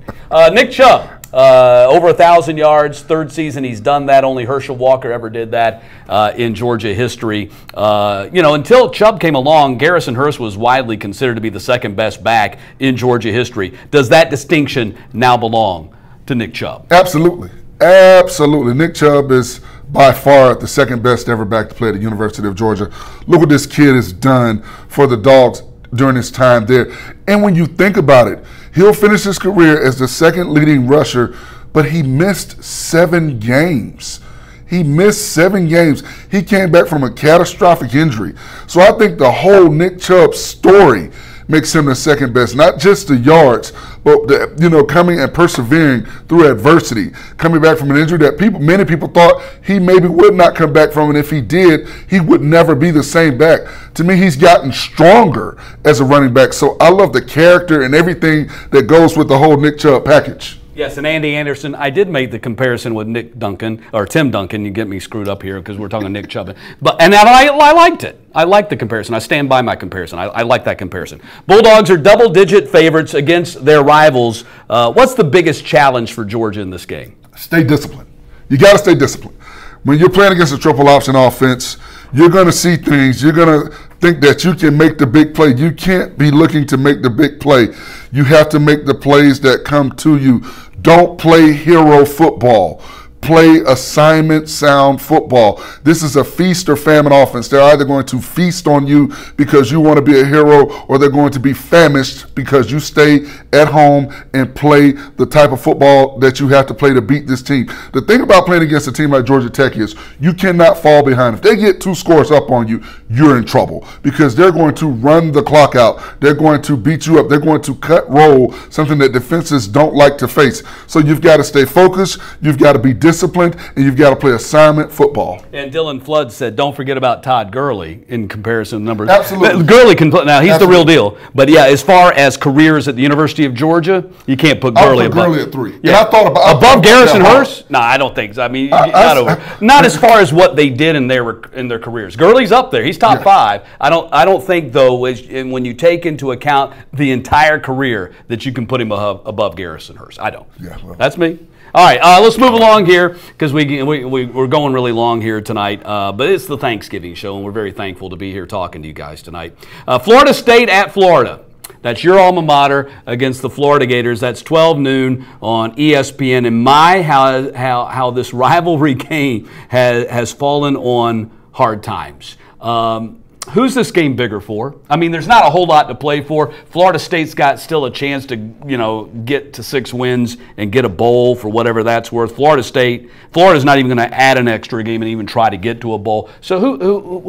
Nick Chubb. Over 1,000 yards, third season he's done that. Only Herschel Walker ever did that in Georgia history. Until Chubb came along, Garrison Hearst was widely considered to be the second best back in Georgia history. Does that distinction now belong to Nick Chubb? Absolutely. Absolutely. Nick Chubb is by far the second best ever back to play at the University of Georgia. Look what this kid has done for the Dogs during his time there. And when you think about it, he'll finish his career as the second leading rusher, but he missed 7 games. He missed 7 games. He came back from a catastrophic injury. So I think the whole Nick Chubb story makes him the second best, not just the yards, but coming and persevering through adversity, coming back from an injury that many people thought he maybe would not come back from, and if he did, he would never be the same back. To me, he's gotten stronger as a running back. So I love the character and everything that goes with the whole Nick Chubb package. Yes, and Andy Anderson, I did make the comparison with Nick Duncan, or Tim Duncan. You get me screwed up here because we're talking Nick Chubb. And I liked it. I liked the comparison. I stand by my comparison. I like that comparison. Bulldogs are double-digit favorites against their rivals. What's the biggest challenge for Georgia in this game? Stay disciplined. You got to stay disciplined. When you're playing against a triple option offense, you're going to see things. You're going to think that you can make the big play. You can't be looking to make the big play. You have to make the plays that come to you. Don't play hero football. Play assignment sound football. This is a feast or famine offense. They're either going to feast on you because you want to be a hero, or they're going to be famished because you stay at home and play the type of football that you have to play to beat this team. The thing about playing against a team like Georgia Tech is you cannot fall behind. If they get 2 scores up on you, you're in trouble because they're going to run the clock out. They're going to beat you up. They're going to cut roll, something that defenses don't like to face. So you've got to stay focused. You've got to be disciplined, and you've got to play assignment football. And Dylan Flood said, don't forget about Todd Gurley in comparison to numbers. Absolutely. Gurley can play. Now, he's the real deal. But, yeah, as far as careers at the University of Georgia, you can't put Gurley above. Gurley at 3. Yeah. And I thought above Garrison Hearst? No, I don't think so. I mean, not as far as what they did in their careers. Gurley's up there. He's top 5. I don't think, though, when you take into account the entire career, that you can put him above Garrison Hearst. I don't. Yeah, well. That's me. All right, let's move along here because we're going really long here tonight. But it's the Thanksgiving show, and we're very thankful to be here talking to you guys tonight. Florida State at Florida. That's your alma mater against the Florida Gators. That's 12 noon on ESPN. And how this rivalry game has fallen on hard times. Who's this game bigger for? I mean, there's not a whole lot to play for. Florida State's got still a chance to, get to 6 wins and get a bowl for whatever that's worth. Florida's not even going to add an extra game and even try to get to a bowl. So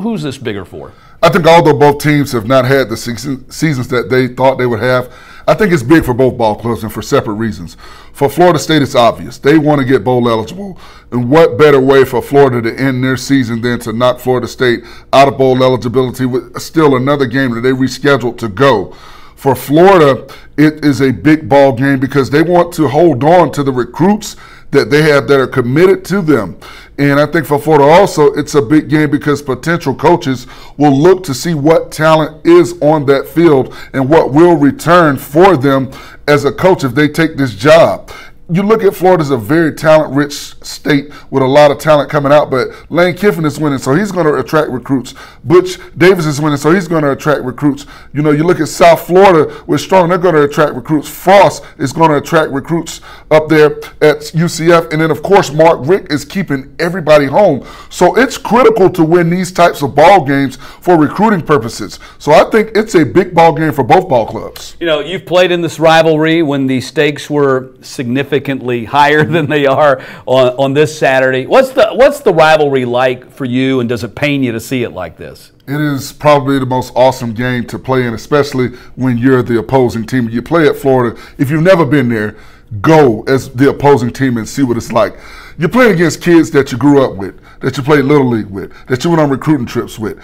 who's this bigger for? I think although both teams have not had the seasons that they thought they would have, I think it's big for both ball clubs and for separate reasons. For Florida State, it's obvious. They want to get bowl eligible. And what better way for Florida to end their season than to knock Florida State out of bowl eligibility with still another game that they rescheduled to go. For Florida, it is a big ball game because they want to hold on to the recruits that they have that are committed to them. And I think for Florida also, it's a big game because potential coaches will look to see what talent is on that field and what will return for them as a coach if they take this job. You look at Florida as a very talent-rich state with a lot of talent coming out, but Lane Kiffin is winning, so he's going to attract recruits. Butch Davis is winning, so he's going to attract recruits. You know, you look at South Florida with Strong, they're going to attract recruits. Frost is going to attract recruits up there at UCF. And then, of course, Mark Richt is keeping everybody home. So it's critical to win these types of ball games for recruiting purposes. So I think it's a big ball game for both ball clubs. You know, you've played in this rivalry when the stakes were significantly higher than they are on this Saturday. What's the rivalry like for you, and does it pain you to see it like this? It is probably the most awesome game to play in, especially when you're the opposing team. You play at Florida. If you've never been there, go as the opposing team and see what it's like. You're playing against kids that you grew up with, that you played Little League with, that you went on recruiting trips with.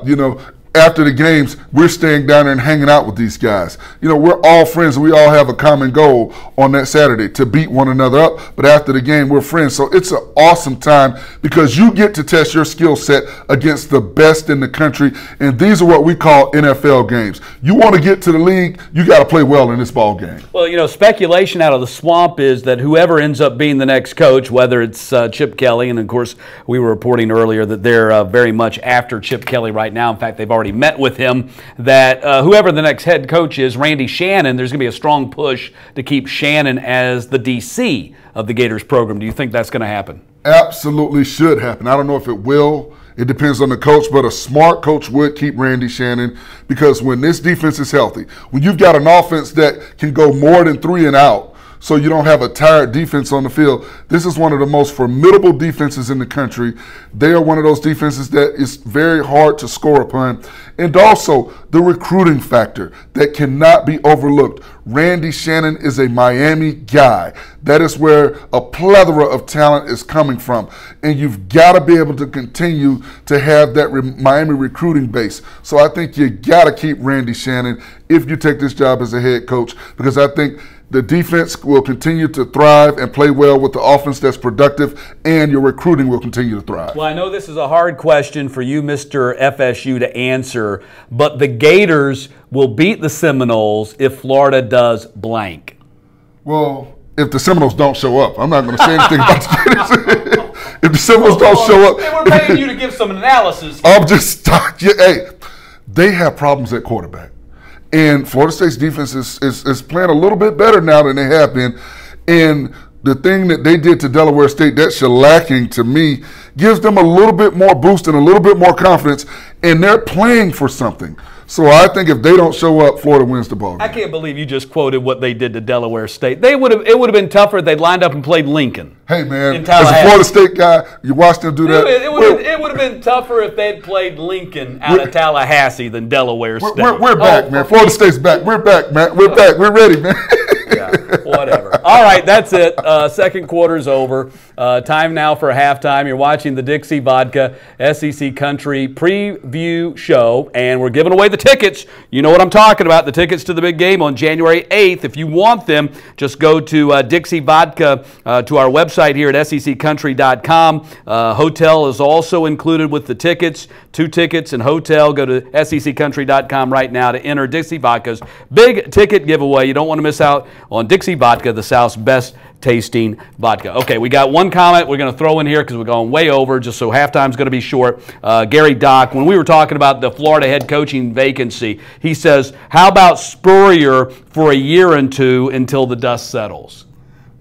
You know, after the games, we're staying down there and hanging out with these guys. You know, we're all friends. We all have a common goal on that Saturday to beat one another up. But after the game, we're friends. So it's an awesome time because you get to test your skill set against the best in the country. And these are what we call NFL games. You want to get to the league, you got to play well in this ball game. Well, you know, speculation out of the swamp is that whoever ends up being the next coach, whether it's Chip Kelly, and of course we were reporting earlier that they're very much after Chip Kelly right now. In fact, they've already met with him, that whoever the next head coach is, Randy Shannon, there's going to be a strong push to keep Shannon as the DC of the Gators program. Do you think that's going to happen? Absolutely should happen. I don't know if it will. It depends on the coach, but a smart coach would keep Randy Shannon because when this defense is healthy, when you've got an offense that can go more than 3 and out, so you don't have a tired defense on the field. This is one of the most formidable defenses in the country. They are one of those defenses that is very hard to score upon. And also the recruiting factor that cannot be overlooked. Randy Shannon is a Miami guy. That is where a plethora of talent is coming from. And you've got to be able to continue to have that Miami recruiting base. So I think you got to keep Randy Shannon if you take this job as a head coach, because I think the defense will continue to thrive and play well with the offense that's productive, and your recruiting will continue to thrive. Well, I know this is a hard question for you, Mr. FSU, to answer, but the Gators will beat the Seminoles if Florida does blank. Well, if the Seminoles don't show up, I'm not going to say anything about the Gators. If the Seminoles don't show up. They were paying you to give some analysis. I'm just, hey, they have problems at quarterback. And Florida State's defense is playing a little bit better now than they have been. And the thing that they did to Delaware State, that shellacking to me, gives them a little bit more boost and a little bit more confidence. And they're playing for something. So I think if they don't show up, Florida wins the ball game. I can't believe you just quoted what they did to Delaware State. It would have been tougher if they'd lined up and played Lincoln. Hey, man, as a Florida State guy, you watched them do that. It would have been tougher if they'd played Lincoln out of Tallahassee than Delaware State. We're back, man. Florida State's back. We're back, man. We're back. We're ready, man. Yeah, whatever. All right, that's it. Second quarter's over. Time now for halftime. You're watching the Dixie Vodka SEC Country preview show, and we're giving away the tickets. You know what I'm talking about, the tickets to the big game on January 8th. If you want them, just go to Dixie Vodka, to our website here at seccountry.com. Hotel is also included with the tickets. 2 tickets and hotel. Go to seccountry.com right now to enter Dixie Vodka's big ticket giveaway. You don't want to miss out on Dixie Vodka, the South's best tasting vodka. Okay, we got one comment we're going to throw in here because we're going way over, just so halftime's going to be short. Gary Dock, when we were talking about the Florida head coaching vacancy, he says, how about Spurrier for a year or two until the dust settles?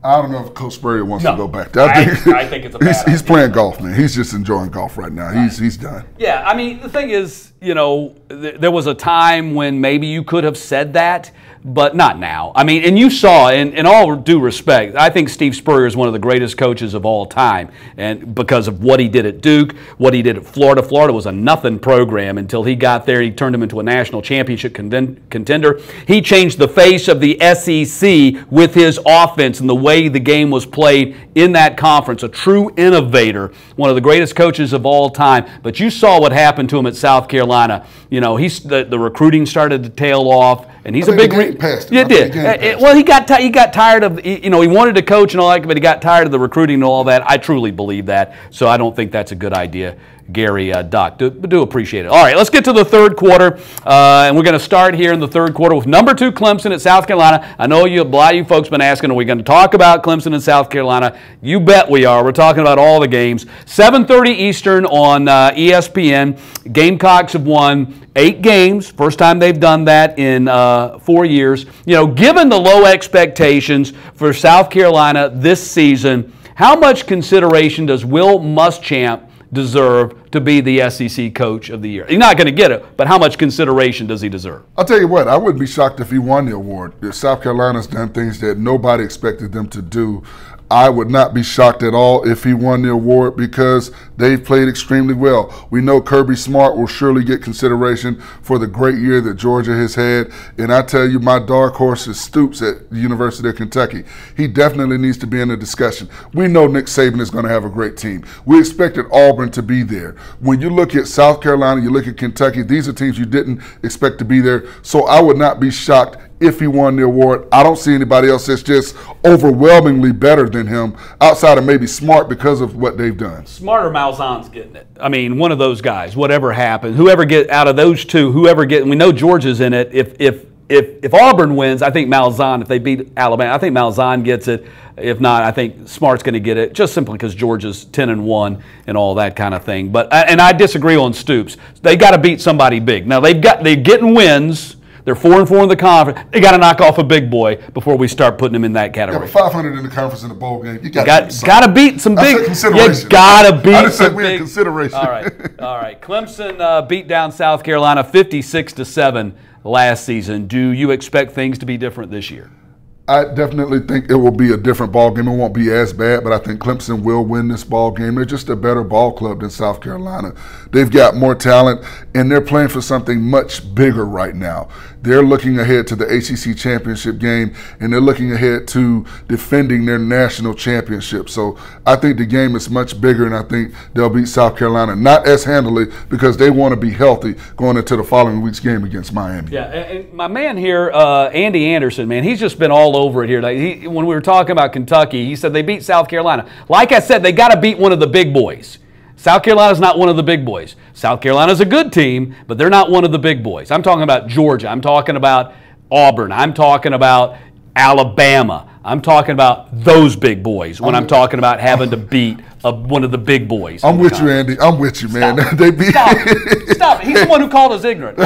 I don't know if Coach Spurrier wants to go back. I think it's a bad he's playing golf, man. He's just enjoying golf right now. Right. He's done. Yeah, I mean, the thing is, you know, there was a time when maybe you could have said that, but not now. I mean, and you saw, in all due respect, I think Steve Spurrier is one of the greatest coaches of all time, and because of what he did at Duke, what he did at Florida. Florida was a nothing program until he got there. He turned them into a national championship contender. He changed the face of the SEC with his offense and the way the game was played in that conference. A true innovator, one of the greatest coaches of all time. But you saw what happened to him at South Carolina. You know, the recruiting started to tail off. And he's a big. It did. Well, he got tired of, you know, he wanted to coach and all that, but he got tired of the recruiting and all that. I truly believe that, so I don't think that's a good idea, Gary Duck. Do appreciate it. All right, let's get to the third quarter, and we're going to start here in the third quarter with number 2 Clemson at South Carolina. I know a lot of you folks been asking, are we going to talk about Clemson and South Carolina? You bet we are. We're talking about all the games. 7:30 Eastern on ESPN. Gamecocks have won 8 games, first time they've done that in 4 years. You know, given the low expectations for South Carolina this season, how much consideration does Will Muschamp deserve to be the SEC Coach of the Year? He's not going to get it, but how much consideration does he deserve? I'll tell you what, I wouldn't be shocked if he won the award. South Carolina's done things that nobody expected them to do. I would not be shocked at all if he won the award because they've played extremely well. We know Kirby Smart will surely get consideration for the great year that Georgia has had. And I tell you, my dark horse is Stoops at the University of Kentucky. He definitely needs to be in the discussion. We know Nick Saban is going to have a great team. We expected Auburn to be there. When you look at South Carolina, you look at Kentucky, these are teams you didn't expect to be there. So I would not be shocked if he won the award. I don't see anybody else that's just overwhelmingly better than him outside of maybe Smart because of what they've done. Smart or Malzahn's getting it. I mean, one of those guys, whatever happens, whoever get out of those two, whoever get, and we know Georgia's in it. If Auburn wins, I think Malzahn, if they beat Alabama, I think Malzahn gets it. If not, I think Smart's going to get it, just simply because Georgia's 10-1 and all that kind of thing. But and I disagree on Stoops. They got to beat somebody big. Now they're getting wins. They're 4-4 in the conference. They got to knock off a big boy before we start putting them in that category. Yeah, but 500 in the conference in the bowl game. You got to beat some big. You got to beat some big. Consideration. All right. Clemson beat down South Carolina 56-7 last season. Do you expect things to be different this year? I definitely think it will be a different ball game. It won't be as bad, but I think Clemson will win this ball game. They're just a better ball club than South Carolina. They've got more talent, and they're playing for something much bigger right now. They're looking ahead to the ACC championship game, and they're looking ahead to defending their national championship. So I think the game is much bigger, and I think they'll beat South Carolina, not as handily because they want to be healthy going into the following week's game against Miami. Yeah, and my man here, Andy Anderson, man, he's just been all over it here. When we were talking about Kentucky, he said they beat South Carolina. Like I said, they got to beat one of the big boys. South Carolina's not one of the big boys. South Carolina's a good team, but they're not one of the big boys. I'm talking about Georgia. I'm talking about Auburn. I'm talking about Alabama. I'm talking about those big boys when I'm talking about having to beat one of the big boys. I'm with you, Andy. I'm with you, man. Stop it. Stop it. He's the one who called us ignorant.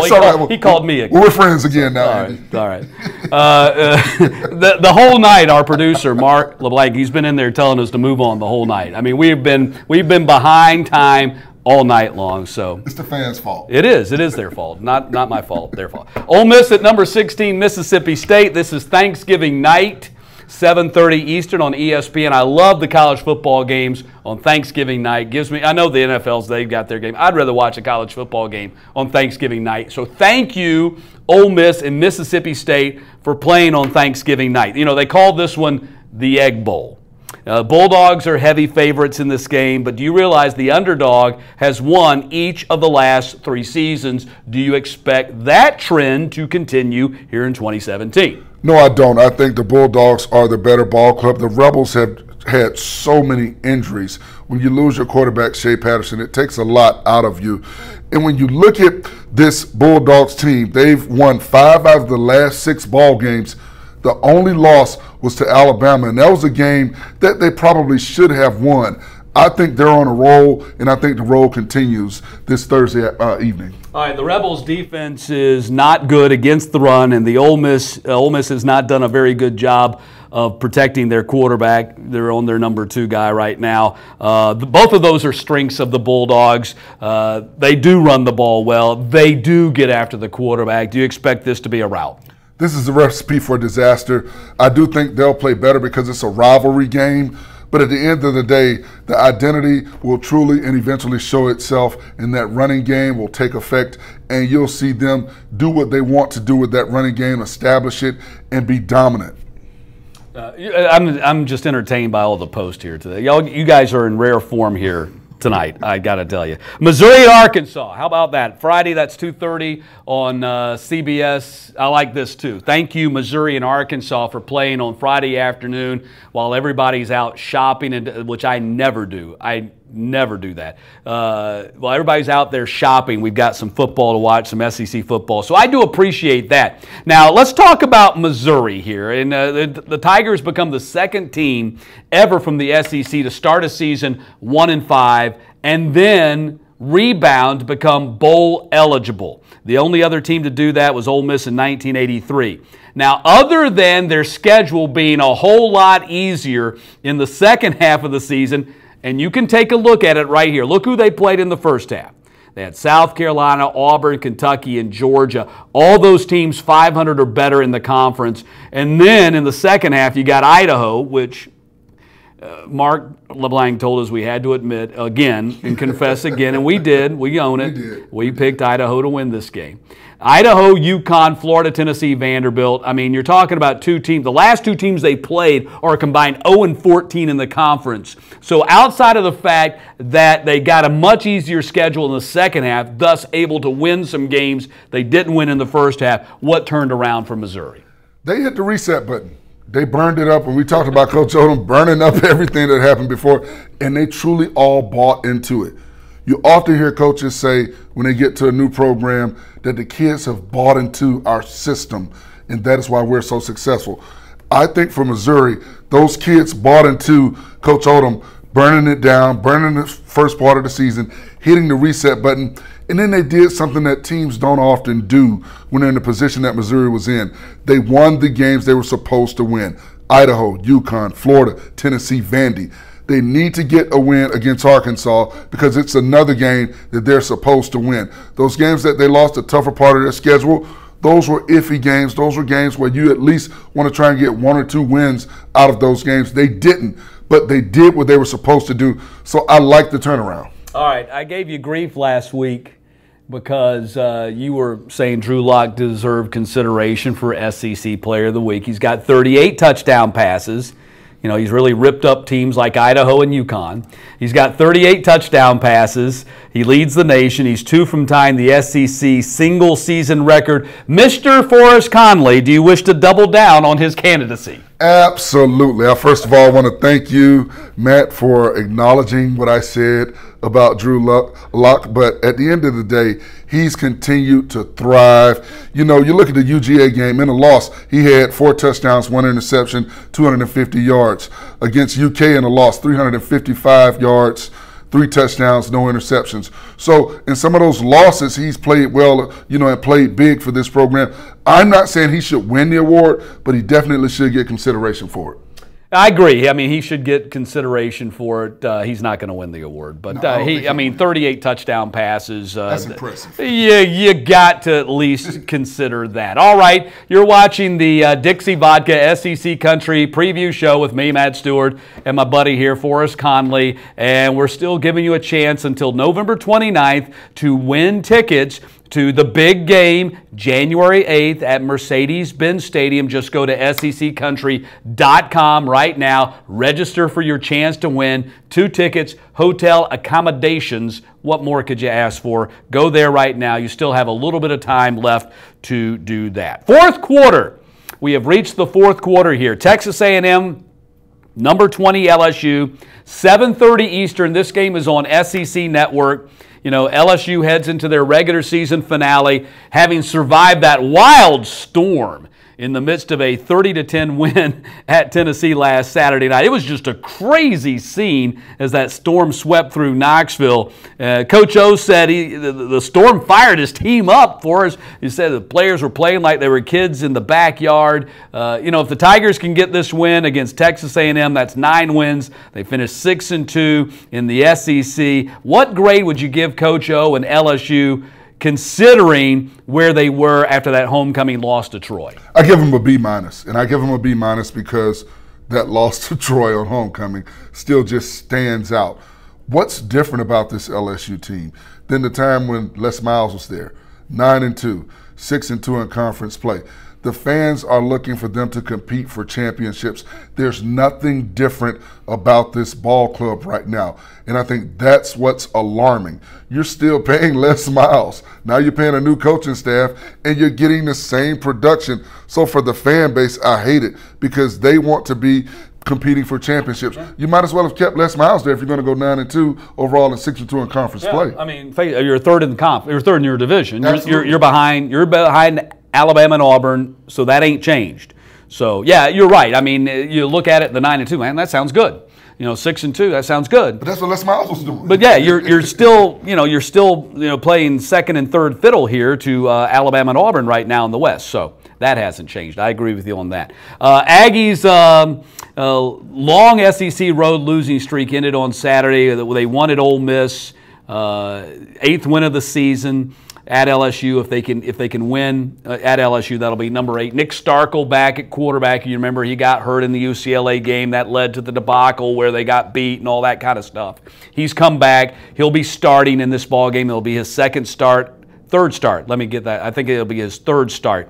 He called me ignorant. We're friends again now, Andy. All right. The whole night, our producer, Mark LeBlanc, he's been in there telling us to move on the whole night. I mean, we've been behind time all night long. So it's the fans' fault. It is their fault. Not my fault, their fault. Ole Miss at number 16, Mississippi State. This is Thanksgiving night. 7:30 Eastern on ESPN. I love the college football games on Thanksgiving night. I know the NFL's, they've got their game. I'd rather watch a college football game on Thanksgiving night. So thank you, Ole Miss and Mississippi State, for playing on Thanksgiving night. You know, they called this one the Egg Bowl. Bulldogs are heavy favorites in this game, but do you realize the underdog has won each of the last 3 seasons? Do you expect that trend to continue here in 2017? No, I don't. I think the Bulldogs are the better ball club. The Rebels have had so many injuries. When you lose your quarterback, Shea Patterson, it takes a lot out of you. And when you look at this Bulldogs team, they've won 5 out of the last 6 ball games. The only loss was to Alabama, and that was a game that they probably should have won. I think they're on a roll, and I think the roll continues this Thursday evening. All right, the Rebels' defense is not good against the run, and the Ole Miss has not done a very good job of protecting their quarterback. They're on their number 2 guy right now. Both of those are strengths of the Bulldogs. They do run the ball well. They do get after the quarterback. Do you expect this to be a rout? This is a recipe for disaster. I do think they'll play better because it's a rivalry game. But at the end of the day, the identity will truly and eventually show itself, and that running game will take effect, and you'll see them do what they want to do with that running game, establish it, and be dominant. I'm just entertained by all the posts here today. You guys are in rare form here tonight, I got to tell you. Missouri and Arkansas, how about that? Friday, that's 2:30 on CBS. I like this too. Thank you, Missouri and Arkansas, for playing on Friday afternoon while everybody's out shopping, which I never do. I never do that. While everybody's out there shopping, we've got some football to watch, some SEC football. So I do appreciate that. Now, let's talk about Missouri here. And the Tigers become the second team ever from the SEC to start a season 1-5 and then rebound to become bowl eligible. The only other team to do that was Ole Miss in 1983. Now, other than their schedule being a whole lot easier in the second half of the season, and you can take a look at it right here. Look who they played in the first half. They had South Carolina, Auburn, Kentucky, and Georgia. All those teams 500 or better in the conference. And then in the second half, you got Idaho, which Mark LeBlanc told us we had to admit again and confess again, and we did. We own it. We picked Idaho to win this game. Idaho, UConn, Florida, Tennessee, Vanderbilt. I mean, you're talking about 2 teams. The last 2 teams they played are combined 0-14 in the conference. So outside of the fact that they got a much easier schedule in the second half, thus able to win some games they didn't win in the first half, what turned around for Missouri? They hit the reset button. They burned it up, and we talked about Coach Odom burning up everything that happened before, and they truly all bought into it. You often hear coaches say when they get to a new program that the kids have bought into our system, and that is why we're so successful. I think for Missouri, those kids bought into Coach Odom burning it down, burning the first part of the season, hitting the reset button, and then they did something that teams don't often do when they're in the position that Missouri was in. They won the games they were supposed to win. Idaho, UConn, Florida, Tennessee, Vandy. They need to get a win against Arkansas because it's another game that they're supposed to win. Those games that they lost, the tougher part of their schedule, those were iffy games. Those were games where you at least want to try and get 1 or 2 wins out of those games. They didn't, but they did what they were supposed to do. So I like the turnaround. All right, I gave you grief last week because you were saying Drew Lock deserved consideration for SEC Player of the Week. He's got 38 touchdown passes. You know, he's really ripped up teams like Idaho and UConn. He's got 38 touchdown passes. He leads the nation. He's 2 from tying the SEC single-season record. Mr. Forrest Conley, do you wish to double down on his candidacy? Absolutely. I first of all want to thank you, Matt, for acknowledging what I said about Drew Lock. But at the end of the day, he's continued to thrive. You know, you look at the UGA game, in a loss, he had 4 touchdowns, 1 interception, 250 yards. Against UK in a loss, 355 yards, 3 touchdowns, no interceptions. So in some of those losses, he's played well, you know, and played big for this program. I'm not saying he should win the award, but he definitely should get consideration for it. I agree. I mean, he should get consideration for it. He's not going to win the award, but I mean, 38 touchdown passes. That's impressive. Yeah, you got to at least consider that. All right, you're watching the Dixie Vodka SEC Country preview show with me, Matt Stewart, and my buddy here, Forrest Conley, and we're still giving you a chance until November 29th to win tickets to the big game, January 8th at Mercedes-Benz Stadium. Just go to SECCountry.com right now. Register for your chance to win 2 tickets, hotel accommodations. What more could you ask for? Go there right now. You still have a little bit of time left to do that. Fourth quarter. We have reached the fourth quarter here. Texas A&M, number 20 LSU, 7:30 Eastern. This game is on SEC Network. You know, LSU heads into their regular season finale, having survived that wild storm in the midst of a 30-10 win at Tennessee last Saturday night. It was just a crazy scene as that storm swept through Knoxville. Coach O said the storm fired his team up for us. He said the players were playing like they were kids in the backyard. If the Tigers can get this win against Texas A&M, that's 9 wins. They finished 6-2 in the SEC. What grade would you give Coach O and LSU considering where they were after that homecoming loss to Troy? I give them a B-, and I give them a B- because that loss to Troy on homecoming still just stands out. What's different about this LSU team than the time when Les Miles was there? 9-2, 6-2 in conference play. The fans are looking for them to compete for championships. There's nothing different about this ball club right now. And I think that's what's alarming. You're still paying Les Miles. Now you're paying a new coaching staff, and you're getting the same production. So for the fan base, I hate it because they want to be competing for championships. You might as well have kept Les Miles there if you're going to go 9-2 overall and 6-2 in conference play. I mean, you're third in the comp. You're third in your division. You're behind. You're behind Alabama and Auburn, so that ain't changed. So yeah, you're right. I mean, you look at it, the 9-2, man, that sounds good. 6-2, that sounds good. But that's what Les Miles was doing. But yeah, you're still playing second and third fiddle here to Alabama and Auburn right now in the West. So that hasn't changed. I agree with you on that. Aggies' long SEC road losing streak ended on Saturday. They won at Ole Miss, 8th win of the season at LSU. If they can win at LSU, that'll be number 8. Nick Starkel back at quarterback. You remember he got hurt in the UCLA game. That led to the debacle where they got beat and all that kind of stuff. He's come back. He'll be starting in this ball game. It'll be his third start. Let me get that. I think it'll be his third start.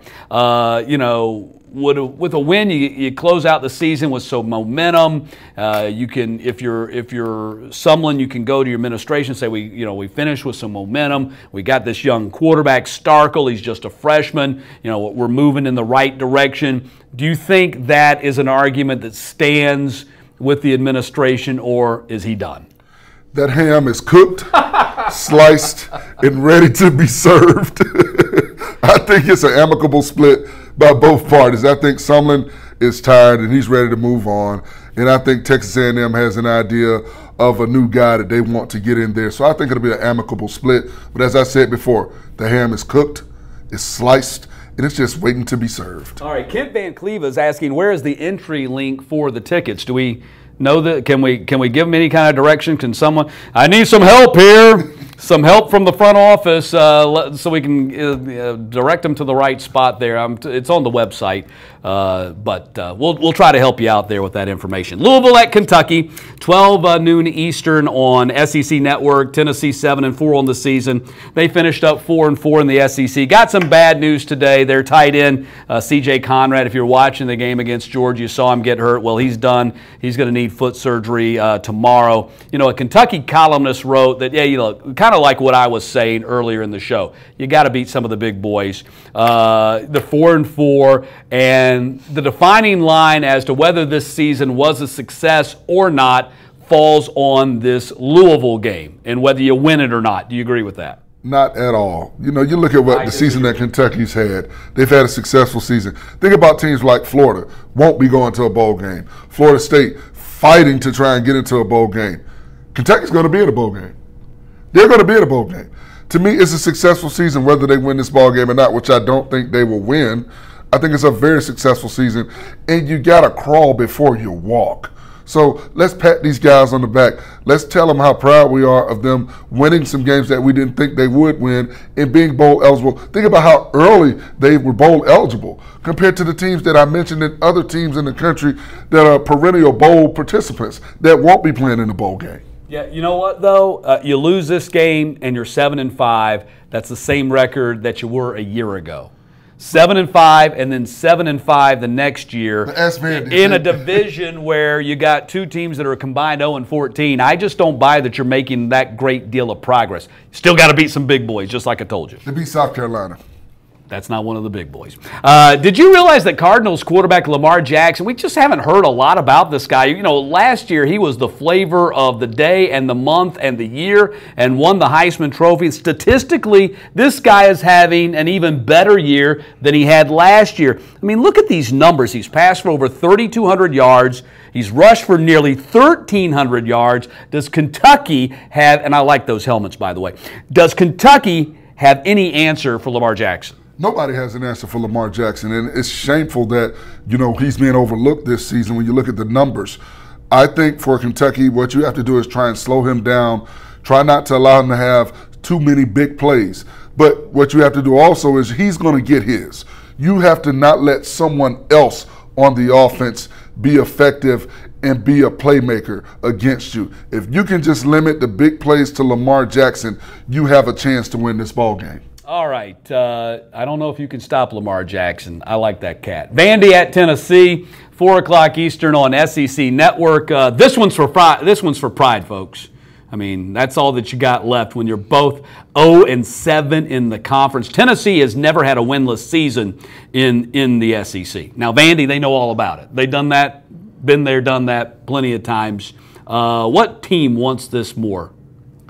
With a win, you close out the season with some momentum. You can, if you're Sumlin, you can go to your administration and say we finished with some momentum. We got this young quarterback Starkel. He's just a freshman. We're moving in the right direction. Do you think that is an argument that stands with the administration, or is he done? That ham is cooked, sliced, and ready to be served. I think it's an amicable split by both parties. I think Sumlin is tired and he's ready to move on. And I think Texas A&M has an idea of a new guy that they want to get in there. So I think it'll be an amicable split. But as I said before, the ham is cooked, it's sliced, and it's just waiting to be served. All right, Kent Van Cleve is asking, where is the entry link for the tickets? Do we know that? Can we give them any kind of direction? Can someone? I need some help here. Some help from the front office so we can direct them to the right spot there. It's on the website, but we'll try to help you out there with that information. Louisville at Kentucky, 12 noon Eastern on SEC Network. Tennessee 7-4 on the season. They finished up 4-4 in the SEC. Got some bad news today. Their tight end, C.J. Conrad, if you're watching the game against Georgia, you saw him get hurt. Well, he's done. He's going to need foot surgery tomorrow. A Kentucky columnist wrote that, kind of like what I was saying earlier in the show. You got to beat some of the big boys. The 4-4, and the defining line as to whether this season was a success or not falls on this Louisville game and whether you win it or not. Do you agree with that? Not at all. You look at what the season that Kentucky's had. They've had a successful season. Think about teams like Florida, won't be going to a bowl game. Florida State fighting to try and get into a bowl game. Kentucky's going to be in a bowl game. They're going to be in a bowl game. To me, it's a successful season whether they win this ball game or not, which I don't think they will win. I think it's a very successful season, and you got to crawl before you walk. So let's pat these guys on the back. Let's tell them how proud we are of them winning some games that we didn't think they would win and being bowl eligible. Think about how early they were bowl eligible compared to the teams that I mentioned and other teams in the country that are perennial bowl participants that won't be playing in the bowl game. Yeah, you know what, though? You lose this game and you're 7-5. That's the same record that you were a year ago. 7-5 and then 7-5 the next year in a division where you got two teams that are combined 0-14. I just don't buy that you're making that great deal of progress. Still got to beat some big boys, just like I told you. They beat South Carolina. That's not one of the big boys. Did you realize that Cardinals quarterback Lamar Jackson, we just haven't heard a lot about this guy. You know, last year he was the flavor of the day and the month and the year and won the Heisman Trophy. Statistically, this guy is having an even better year than he had last year. I mean, look at these numbers. He's passed for over 3,200 yards. He's rushed for nearly 1,300 yards. Does Kentucky have, and I like those helmets, by the way, does Kentucky have any answer for Lamar Jackson? Nobody has an answer for Lamar Jackson, and it's shameful that, you know, he's being overlooked this season when you look at the numbers. I think for Kentucky, what you have to do is try and slow him down, try not to allow him to have too many big plays. But what you have to do also is he's going to get his. You have to not let someone else on the offense be effective and be a playmaker against you. If you can just limit the big plays to Lamar Jackson, you have a chance to win this ball game. All right. I don't know if you can stop Lamar Jackson. I like that cat. Vandy at Tennessee, 4 o'clock Eastern on SEC Network. This one's for pride, folks. I mean, that's all that you got left when you're both 0-7 in the conference. Tennessee has never had a winless season in the SEC. Now, Vandy, they know all about it. They've done that, been there, done that plenty of times. What team wants this more?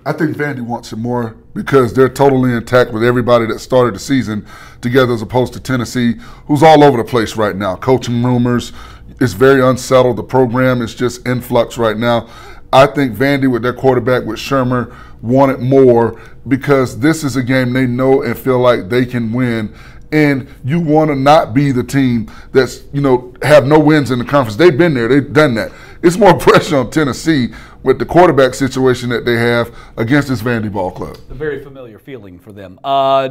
I think Vandy wants it more because they're totally intact with everybody that started the season together, as opposed to Tennessee, who's all over the place right now. Coaching rumors, it's very unsettled. The program is just in flux right now. I think Vandy, with their quarterback, with Shermer, wanted more because this is a game they know and feel like they can win. And you want to not be the team that's, you know, have no wins in the conference. They've been there. They've done that. It's more pressure on Tennessee with the quarterback situation that they have against this Vandy ball club. A very familiar feeling for them.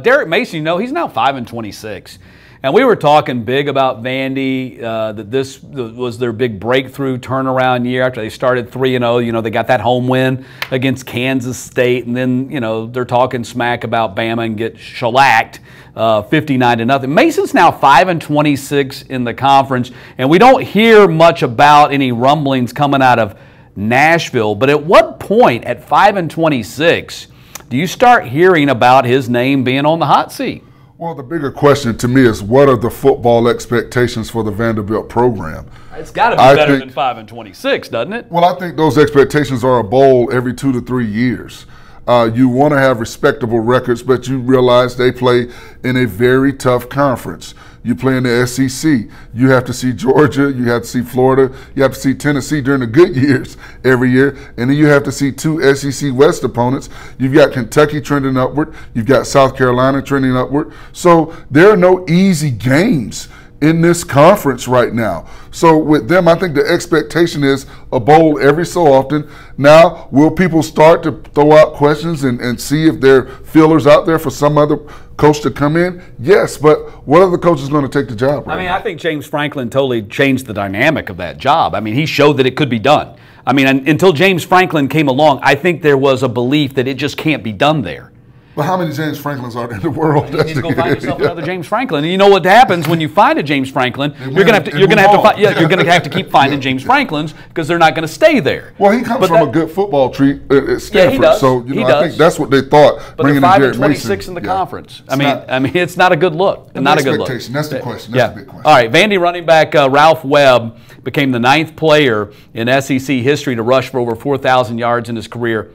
Derek Mason, you know, he's now 5-26. And we were talking big about Vandy, that this was their big breakthrough turnaround year after they started 3-0. You know, they got that home win against Kansas State, and then, you know, they're talking smack about Bama and get shellacked 59-0. Mason's now 5-26 in the conference, and we don't hear much about any rumblings coming out of Nashville. But at what point at 5-26 do you start hearing about his name being on the hot seat? Well, the bigger question to me is, what are the football expectations for the Vanderbilt program? It's got to be better than 5-26, doesn't it? Well, I think those expectations are a bowl every 2 to 3 years. You want to have respectable records, but you realize they play in a very tough conference. You play in the SEC. You have to see Georgia. You have to see Florida. You have to see Tennessee during the good years every year. And then you have to see 2 SEC West opponents. You've got Kentucky trending upward. You've got South Carolina trending upward. So there are no easy games in this conference right now. So with them, I think the expectation is a bowl every so often. Now, will people start to throw out questions and see if there are fillers out there for some other coach to come in? Yes, but what other coach is going to take the job right now? I think James Franklin totally changed the dynamic of that job. I mean, he showed that it could be done. I mean, until James Franklin came along, I think there was a belief that it just can't be done there. But how many James Franklins are there in the world? You need to go find yourself another James Franklin. And you know what happens when you find a James Franklin? You're going to have to keep finding James Franklins because they're not going to stay there. Well, he comes from a good football tree at Stanford, yeah, he does. So I think that's what they thought. But they're 5-26 in the conference. I mean, it's not a good look. Not a good look. That's the question. That's the big question. All right, Vandy running back Ralph Webb became the 9th player in SEC history to rush for over 4,000 yards in his career.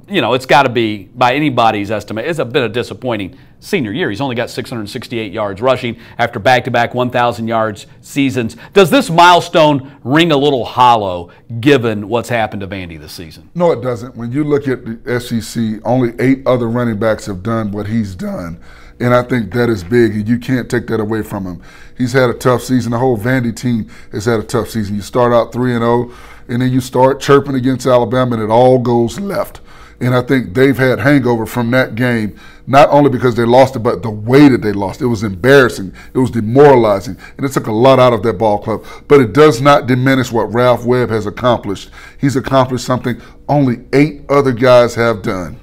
You know, it's got to be, by anybody's estimate, it's been a disappointing senior year. He's only got 668 yards rushing after back-to-back 1,000 yards seasons. Does this milestone ring a little hollow given what's happened to Vandy this season? No, it doesn't. When you look at the SEC, only 8 other running backs have done what he's done. And I think that is big, and you can't take that away from him. He's had a tough season. The whole Vandy team has had a tough season. You start out 3-0, and then you start chirping against Alabama, and it all goes left. And I think they've had hangover from that game, not only because they lost it, but the way that they lost. It was embarrassing. It was demoralizing. And it took a lot out of that ball club. But it does not diminish what Ralph Webb has accomplished. He's accomplished something only 8 other guys have done.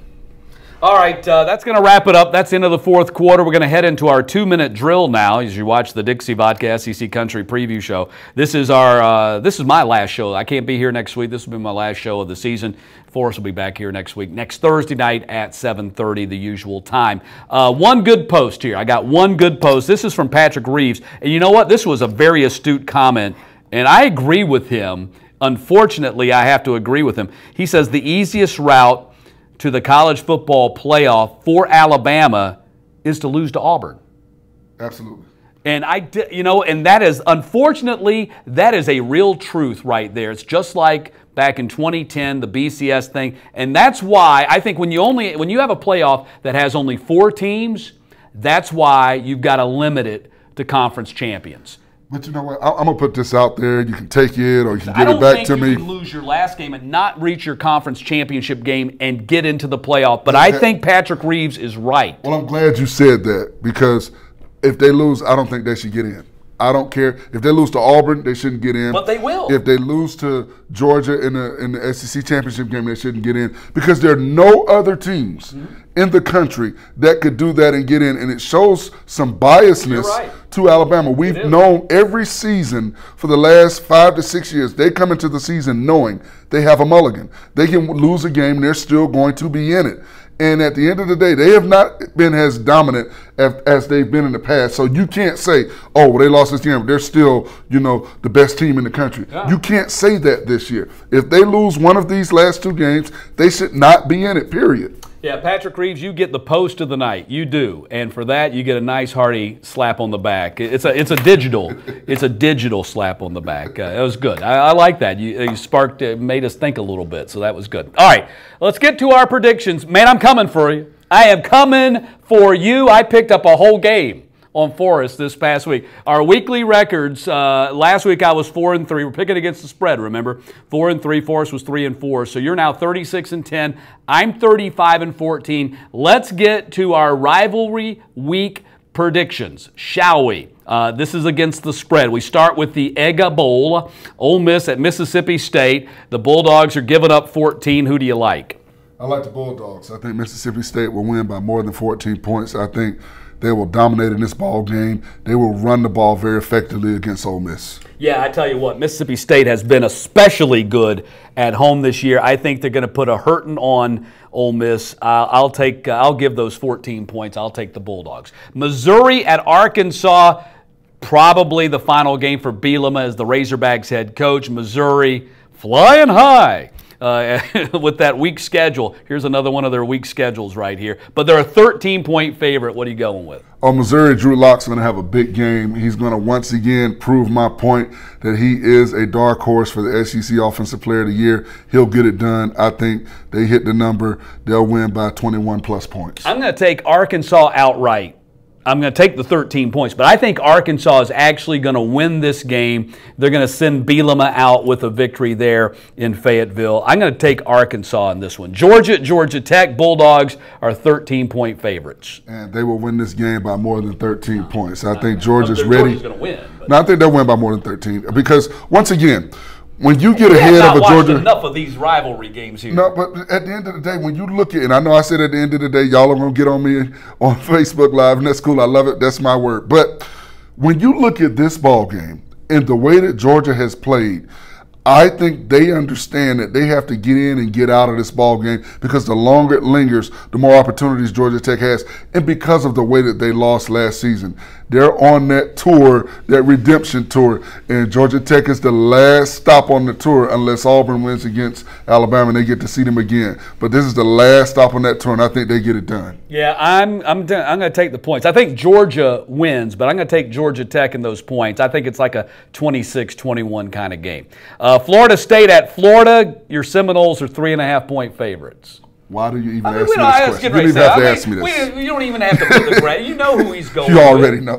All right, that's going to wrap it up. That's the end of the 4th quarter. We're going to head into our 2-minute drill now as you watch the Dixie Vodka SEC Country Preview Show. This is my last show. I can't be here next week. This will be my last show of the season. Forrest will be back here next week, next Thursday night at 7:30, the usual time. One good post here. I got one good post. This is from Patrick Reeves. And you know what? This was a very astute comment, and I agree with him. Unfortunately, I have to agree with him. He says the easiest route to the college football playoff for Alabama is to lose to Auburn. Absolutely. And and that is, unfortunately, that is a real truth right there. It's just like back in 2010, the BCS thing. And that's why I think when you have a playoff that has only 4 teams, that's why you've got to limit it to conference champions. But you know what? I'm going to put this out there. You can take it or you can give it back to me. You can lose your last game and not reach your conference championship game and get into the playoff. But I think Patrick Reeves is right. Well, I'm glad you said that, because if they lose, I don't think they should get in. I don't care. If they lose to Auburn, they shouldn't get in. But they will. If they lose to Georgia in the SEC championship game, they shouldn't get in, because there are no other teams in the country that could do that and get in. And it shows some biasness to Alabama. We've known every season for the last 5 to 6 years, they come into the season knowing they have a mulligan. They can lose a game, they're still going to be in it. And at the end of the day, they have not been as dominant as they've been in the past. So you can't say, oh, well, they lost this game, but they're still, the best team in the country. Yeah. You can't say that this year. If they lose one of these last 2 games, they should not be in it, period. Yeah, Patrick Reeves, you get the post of the night. You do. And for that, you get a nice hearty slap on the back. It's a digital slap on the back. It was good. I like that. You sparked, made us think a little bit, so that was good. All right, let's get to our predictions. Man, I'm coming for you. I am coming for you. I picked up a whole game on Forrest this past week. Our weekly records, last week I was 4-3. We're picking against the spread, remember? 4-3, Forrest was 3-4. So you're now 36-10. I'm 35-14. Let's get to our rivalry week predictions, shall we? This is against the spread. We start with the Egg Bowl. Ole Miss at Mississippi State. The Bulldogs are giving up 14. Who do you like? I like the Bulldogs. I think Mississippi State will win by more than 14 points. I think they will dominate in this ball game. They will run the ball very effectively against Ole Miss. Yeah, I tell you what, Mississippi State has been especially good at home this year. I think they're going to put a hurting on Ole Miss. I'll give those 14 points. I'll take the Bulldogs. Missouri at Arkansas, probably the final game for Bielema as the Razorbacks head coach. Missouri flying high. With that weak schedule. Here's another one of their weak schedules right here. But they're a 13-point favorite. What are you going with? On Missouri, Drew Lock's going to have a big game. He's going to once again prove my point that he is a dark horse for the SEC Offensive Player of the Year. He'll get it done. I think they hit the number. They'll win by 21-plus points. I'm going to take Arkansas outright. I'm going to take the 13 points, but I think Arkansas is actually going to win this game. They're going to send Bielema out with a victory there in Fayetteville. I'm going to take Arkansas in this one. Georgia, Georgia Tech, Bulldogs are 13-point favorites. And they will win this game by more than 13 points. I think Georgia's ready. Georgia's going to win. No, I think they'll win by more than 13 because, once again, when you get ahead of a Georgia, enough of these rivalry games here. No, but at the end of the day, when you look at, and I know I said at the end of the day, y'all are gonna get on me on Facebook Live, and that's cool. I love it. That's my word. But when you look at this ball game and the way that Georgia has played, I think they understand that they have to get in and get out of this ball game because the longer it lingers, the more opportunities Georgia Tech has, and because of the way that they lost last season. They're on that tour, that redemption tour, and Georgia Tech is the last stop on the tour unless Auburn wins against Alabama and they get to see them again. But this is the last stop on that tour, and I think they get it done. Yeah, I'm going to take the points. I think Georgia wins, but I'm going to take Georgia Tech in those points. I think it's like a 26-21 kind of game. Florida State at Florida, your Seminoles are 3.5-point favorites. Why do you even ask me this question? You don't even have to ask me this. You don't even have to put the grade. You know who he's going with. You already know.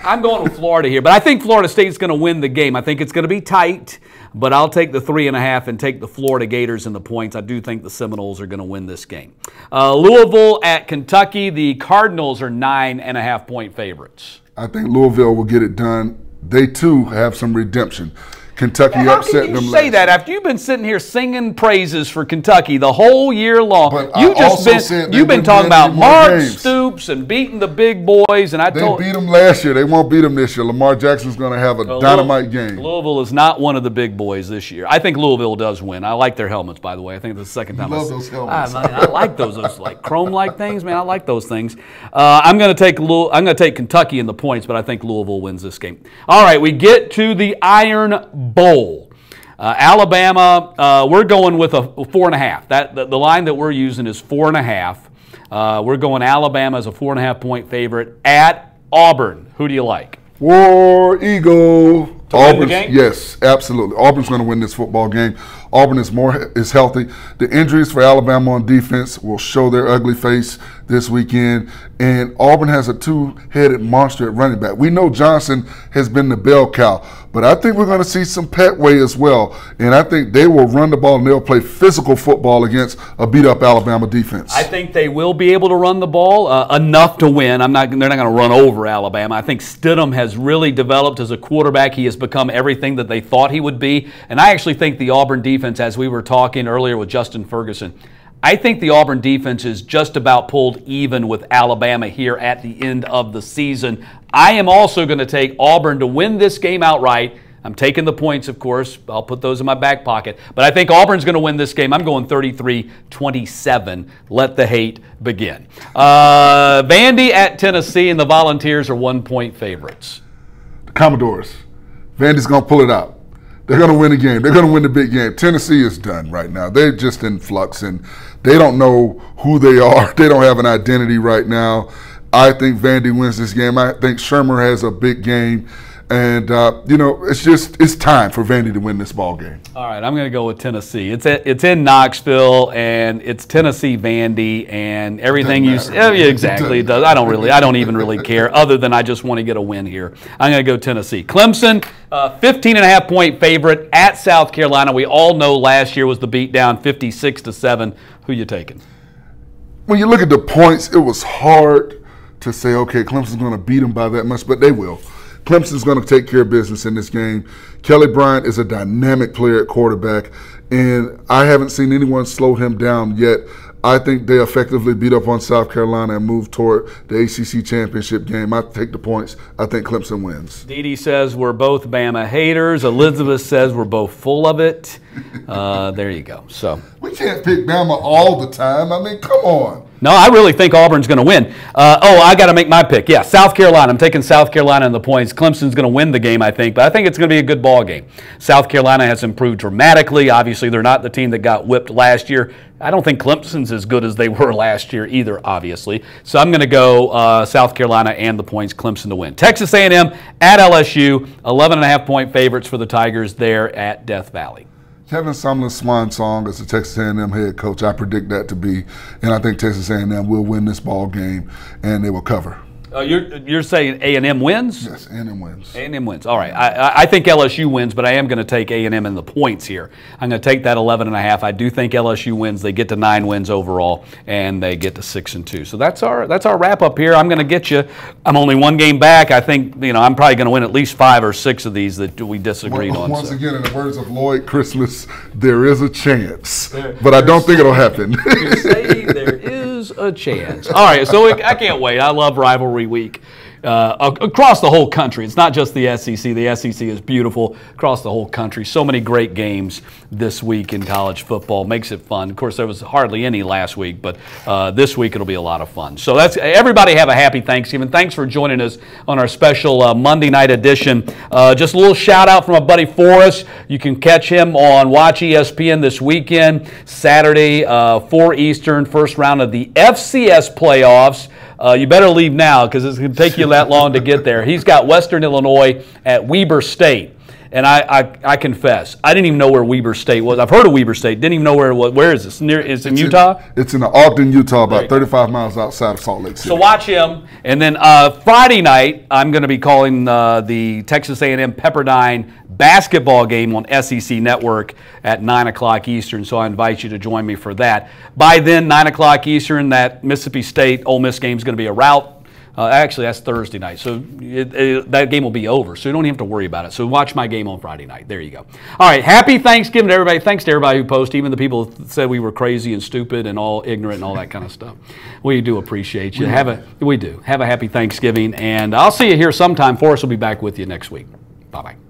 I'm going with Florida here, but I think Florida State's going to win the game. I think it's going to be tight, but I'll take the 3.5 and take the Florida Gators in the points. I do think the Seminoles are going to win this game. Louisville at Kentucky, the Cardinals are 9.5-point favorites. I think Louisville will get it done. They, too, have some redemption. Kentucky How upset can you them. say that after you've been sitting here singing praises for Kentucky the whole year long? But You've been talking about Mark Stoops and beating the big boys, and they beat them last year. They won't beat them this year. Lamar Jackson's going to have a dynamite game. Louisville is not one of the big boys this year. I think Louisville does win. I like their helmets, by the way. I think it's the second time. I love those helmets. I like those like chrome-like things, man. I like those things. I'm going to take Kentucky in the points, but I think Louisville wins this game. All right, we get to the Iron Bowl. Alabama, we're going with a 4.5. The line that we're using is 4.5. We're going Alabama as a 4.5-point favorite at Auburn. Who do you like? War Eagle. Auburn, yes, absolutely. Auburn's going to win this football game. Auburn is healthy. The injuries for Alabama on defense will show their ugly face this weekend. And Auburn has a two-headed monster at running back. We know Johnson has been the bell cow, but I think we're going to see some Petway as well. And I think they will run the ball and they'll play physical football against a beat-up Alabama defense. I think they will be able to run the ball enough to win. They're not going to run over Alabama. I think Stidham has really developed as a quarterback. He has become everything that they thought he would be. And I actually think the Auburn defense, as we were talking earlier with Justin Ferguson, I think the Auburn defense is just about pulled even with Alabama here at the end of the season. I am also going to take Auburn to win this game outright. I'm taking the points, of course. I'll put those in my back pocket. But I think Auburn's going to win this game. I'm going 33-27. Let the hate begin. Vandy at Tennessee, and the Volunteers are 1-point favorites. The Commodores. Vandy's going to pull it out. They're going to win the game. They're going to win the big game. Tennessee is done right now. They're just in flux, and they don't know who they are. They don't have an identity right now. I think Vandy wins this game. I think Shermer has a big game. And, it's time for Vandy to win this ball game. All right, I'm going to go with Tennessee. It's in Knoxville, and it's Tennessee-Vandy, and everything you say. Yeah, exactly, it does. I don't even really care, other than I just want to get a win here. I'm going to go Tennessee. Clemson, 15.5-point favorite at South Carolina. We all know last year was the beatdown, 56-7. Who you taking? When you look at the points, it was hard to say, okay, Clemson's going to beat them by that much, but they will. Clemson's going to take care of business in this game. Kelly Bryant is a dynamic player at quarterback, and I haven't seen anyone slow him down yet. I think they effectively beat up on South Carolina and move toward the ACC championship game. I take the points. I think Clemson wins. Dee Dee says we're both Bama haters. Elizabeth says we're both full of it. There you go. So we can't pick Bama all the time. I mean, come on. No, I really think Auburn's going to win. I got to make my pick. Yeah, South Carolina. I'm taking South Carolina in the points. Clemson's going to win the game, I think, but I think it's going to be a good ball game. South Carolina has improved dramatically. Obviously, they're not the team that got whipped last year. I don't think Clemson's as good as they were last year either, obviously. So I'm going to go South Carolina and the points, Clemson to win. Texas A&M at LSU, 11.5-point favorites for the Tigers there at Death Valley. Kevin Sumlin's swan song as the Texas A&M head coach, I predict that to be, and I think Texas A&M will win this ball game, and they will cover. You're saying A&M wins? Yes, A&M wins. A&M wins. All right. I think LSU wins, but I am going to take A&M in the points here. I'm going to take that 11.5. I do think LSU wins. They get to 9 wins overall, and they get to 6-2. So that's our wrap up here. I'm going to get you. I'm only one game back. I think I'm probably going to win at least 5 or 6 of these that we disagreed on. Once again, in the words of Lloyd Christmas, there is a chance, but I don't think it'll happen. You say there is a chance. All right. So I can't wait. I love rivalry week across the whole country. It's not just the SEC. The SEC is beautiful across the whole country. So many great games this week in college football. Makes it fun. Of course, there was hardly any last week, but this week it'll be a lot of fun. So everybody have a happy Thanksgiving. Thanks for joining us on our special Monday night edition. Just a little shout out from my buddy Forrest. You can catch him on Watch ESPN this weekend, Saturday, 4 Eastern, first round of the FCS playoffs. You better leave now because it's going to take you that long to get there. He's got Western Illinois at Weber State. And I confess, I didn't even know where Weber State was. I've heard of Weber State, didn't even know where it was. Where is this? It's in Utah? It's in Ogden, Utah, about 35 miles outside of Salt Lake City. So watch him. And then Friday night, I'm going to be calling the Texas A&M Pepperdine basketball game on SEC Network at 9 o'clock Eastern. So I invite you to join me for that. By then, 9 o'clock Eastern, that Mississippi State Ole Miss game is going to be a rout. Actually, that's Thursday night, so that game will be over, so you don't even have to worry about it. So watch my game on Friday night. There you go. All right, happy Thanksgiving to everybody. Thanks to everybody who posted, even the people who said we were crazy and stupid and all ignorant and all that kind of stuff. We do appreciate you. We do. Have a happy Thanksgiving, and I'll see you here sometime. Forrest will be back with you next week. Bye-bye.